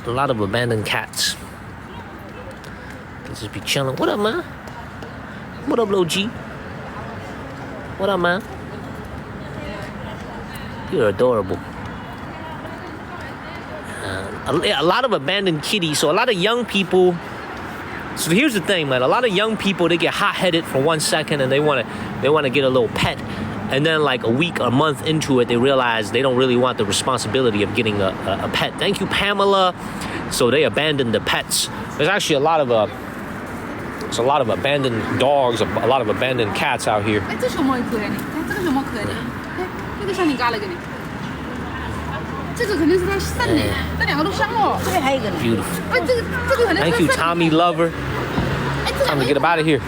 Speaker 1: A lot of abandoned cats. They just be chilling. What up, man? What up, Lil G? What up, man? You're adorable. A lot of abandoned kitties. So a lot of young people. So here's the thing, man. A lot of young people, they get hot-headed for 1 second and they want to get a little pet. And then like a week or a month into it, they realize they don't really want the responsibility of getting a pet. Thank you, Pamela. So they abandon the pets. There's actually a lot of abandoned dogs, a lot of abandoned cats out here. Beautiful. Thank you, Tommy Lover. Time to get up out of here.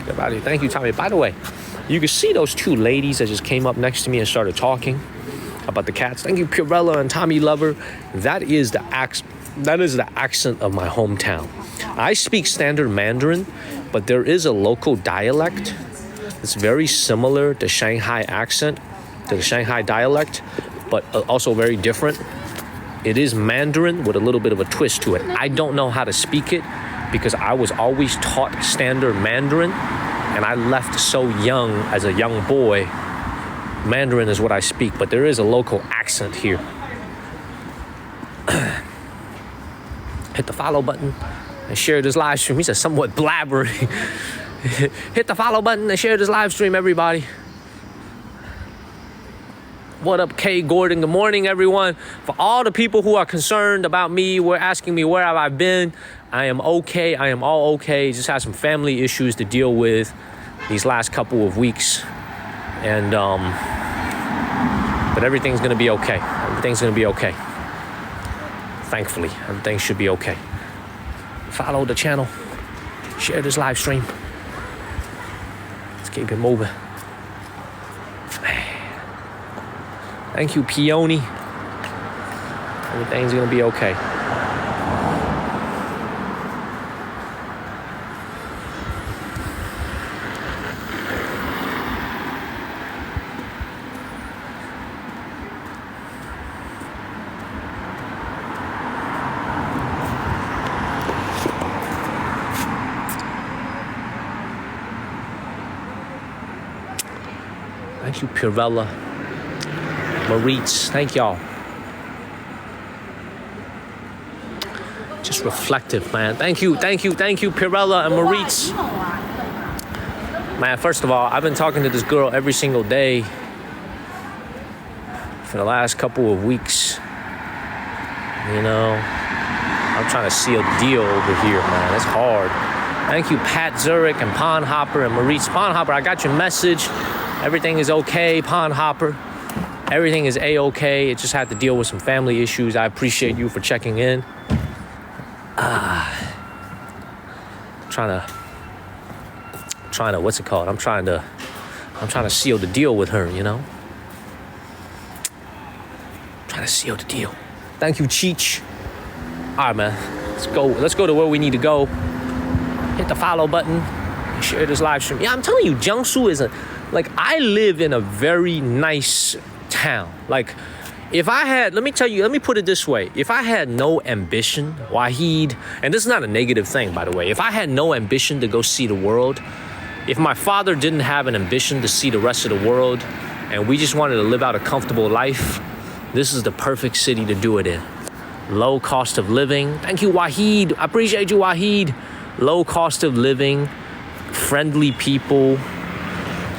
Speaker 1: Get up out of here. Thank you, Tommy. By the way, You can see those two ladies that just came up next to me and started talking about the cats. Thank you, Purella and Tommy Lover. That is the accent of my hometown. I speak standard Mandarin, but there is a local dialect. It's very similar to Shanghai accent, to the Shanghai dialect, but also very different. It is Mandarin with a little bit of a twist to it. I don't know how to speak it because I was always taught standard Mandarin, and I left so young as a young boy. Mandarin is what I speak, but there is a local accent here. Hit the follow button and share this live stream. He said somewhat blabbery. Hit the follow button and share this live stream, everybody. What up, Kay Gordon? Good morning, everyone. For all the people who are concerned about me, were asking me where have I been, I am okay. I am all okay. Just had some family issues to deal with these last couple of weeks. And, but everything's gonna be okay. Everything's gonna be okay. Thankfully, everything should be okay. Follow the channel. Share this live stream. Let's keep it moving. Thank you, Peony. Everything's gonna be okay. Thank you, Purella. Maritz, thank y'all. Just reflective, man. Thank you, Pirella and Maritz. Man, first of all, I've been talking to this girl every single day for the last couple of weeks. You know, I'm trying to seal the deal over here, man. It's hard. Thank you, Pat Zurich and Pond Hopper and Maritz. Pond Hopper, I got your message. Everything is okay, Pond Hopper. Everything is A-okay. It just had to deal with some family issues. I appreciate you for checking in. Trying to, what's it called? I'm trying to seal the deal with her, you know? Trying to seal the deal. Thank you, Cheech. All right, man. Let's go to where we need to go. Hit the follow button. Share this live stream. Yeah, I'm telling you, Jiangsu is I live in a very nice town. Like, if I had, let me put it this way. If I had no ambition, Wahid, and this is not a negative thing, by the way. If I had no ambition to go see the world, if my father didn't have an ambition to see the rest of the world, and we just wanted to live out a comfortable life, this is the perfect city to do it in. Low cost of living. Thank you, Wahid. I appreciate you, Wahid. Low cost of living, friendly people,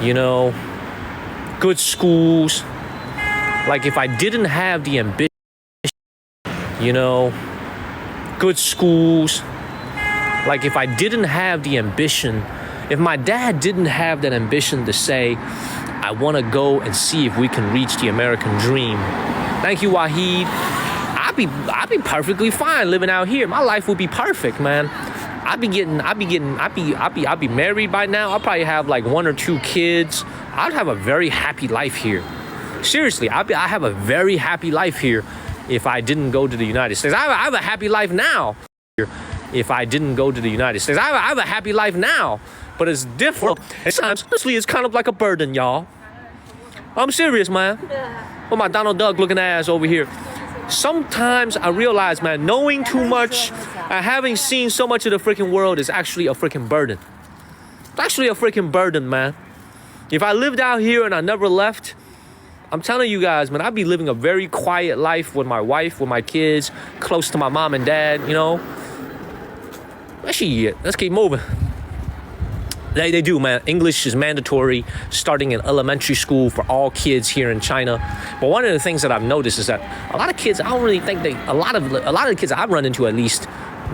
Speaker 1: you know, good schools. Like, if I didn't have the ambition, you know, good schools. Like, if I didn't have the ambition, if my dad didn't have that ambition to say, I want to go and see if we can reach the American dream. Thank you, Wahid. I'd be perfectly fine living out here. My life would be perfect, man. I'd be married by now. I'll probably have like 1 or 2 kids. I'd have a very happy life here. Seriously, I have a very happy life here if I didn't go to the United States. I have a happy life now if I didn't go to the United States. I have a happy life now, but it's different. And sometimes, honestly, it's kind of like a burden, y'all. I'm serious, man. With my Donald Duck looking ass over here. Sometimes I realize, man, knowing too much and having seen so much of the freaking world is actually a freaking burden. It's actually a freaking burden, man. If I lived out here and I never left, I'm telling you guys, man, I'd be living a very quiet life with my wife, with my kids, close to my mom and dad, you know. Let's keep moving. They do, man. English is mandatory starting in elementary school for all kids here in China. But one of the things that I've noticed is that a lot of kids, I don't really think a lot of the kids I've run into, at least,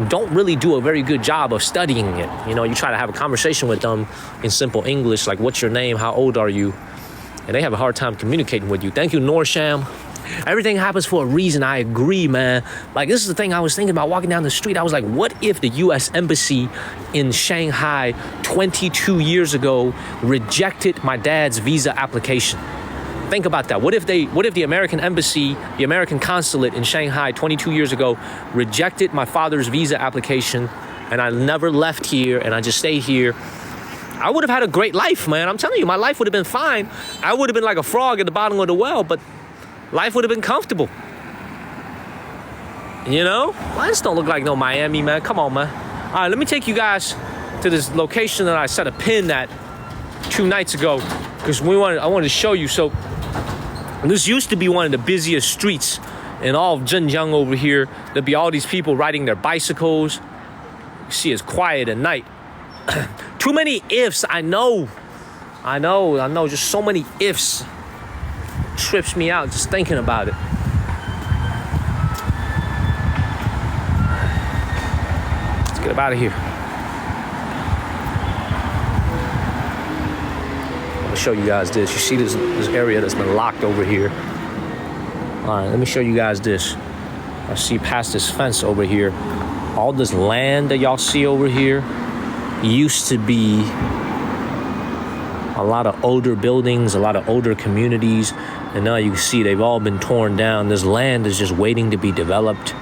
Speaker 1: don't really do a very good job of studying it. You know, you try to have a conversation with them in simple English, like, what's your name? How old are you? And they have a hard time communicating with you. Thank you, Norsham. Everything happens for a reason. I agree, man. Like, this is the thing I was thinking about walking down the street. I was like, what if the U.S. Embassy in Shanghai 22 years ago rejected my dad's visa application? Think about that. What if the American Embassy, the American consulate in Shanghai 22 years ago rejected my father's visa application, and I never left here and I just stayed here? I would have had a great life, man. I'm telling you, my life would have been fine. I would have been like a frog at the bottom of the well, but life would have been comfortable. You know? Well, this don't look like no Miami, man. Come on, man. All right, let me take you guys to this location that I set a pin at 2 nights ago, because I wanted to show you. So this used to be one of the busiest streets in all of Zhenjiang over here. There'd be all these people riding their bicycles. You see, it's quiet at night. Too many ifs, I know. Just so many ifs. Trips me out just thinking about it. Let's get up out of here. I'm gonna show you guys this. You see this area that's been locked over here. All right, let me show you guys this. I see past this fence over here. All this land that y'all see over here used to be a lot of older buildings, a lot of older communities, and now you can see they've all been torn down. This land is just waiting to be developed.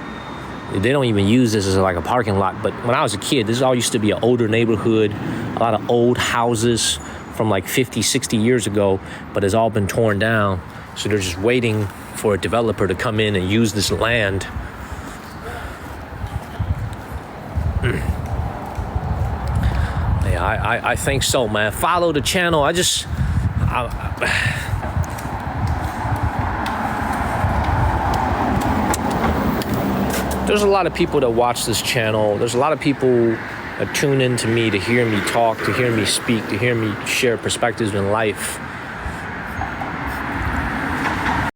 Speaker 1: They don't even use this as like a parking lot, but when I was a kid, this all used to be an older neighborhood, a lot of old houses from like 50, 60 years ago, but it's all been torn down. So they're just waiting for a developer to come in and use this land. I think so, man. Follow the channel. There's a lot of people that watch this channel. There's a lot of people that tune in to me to hear me talk, to hear me speak, to hear me share perspectives in life.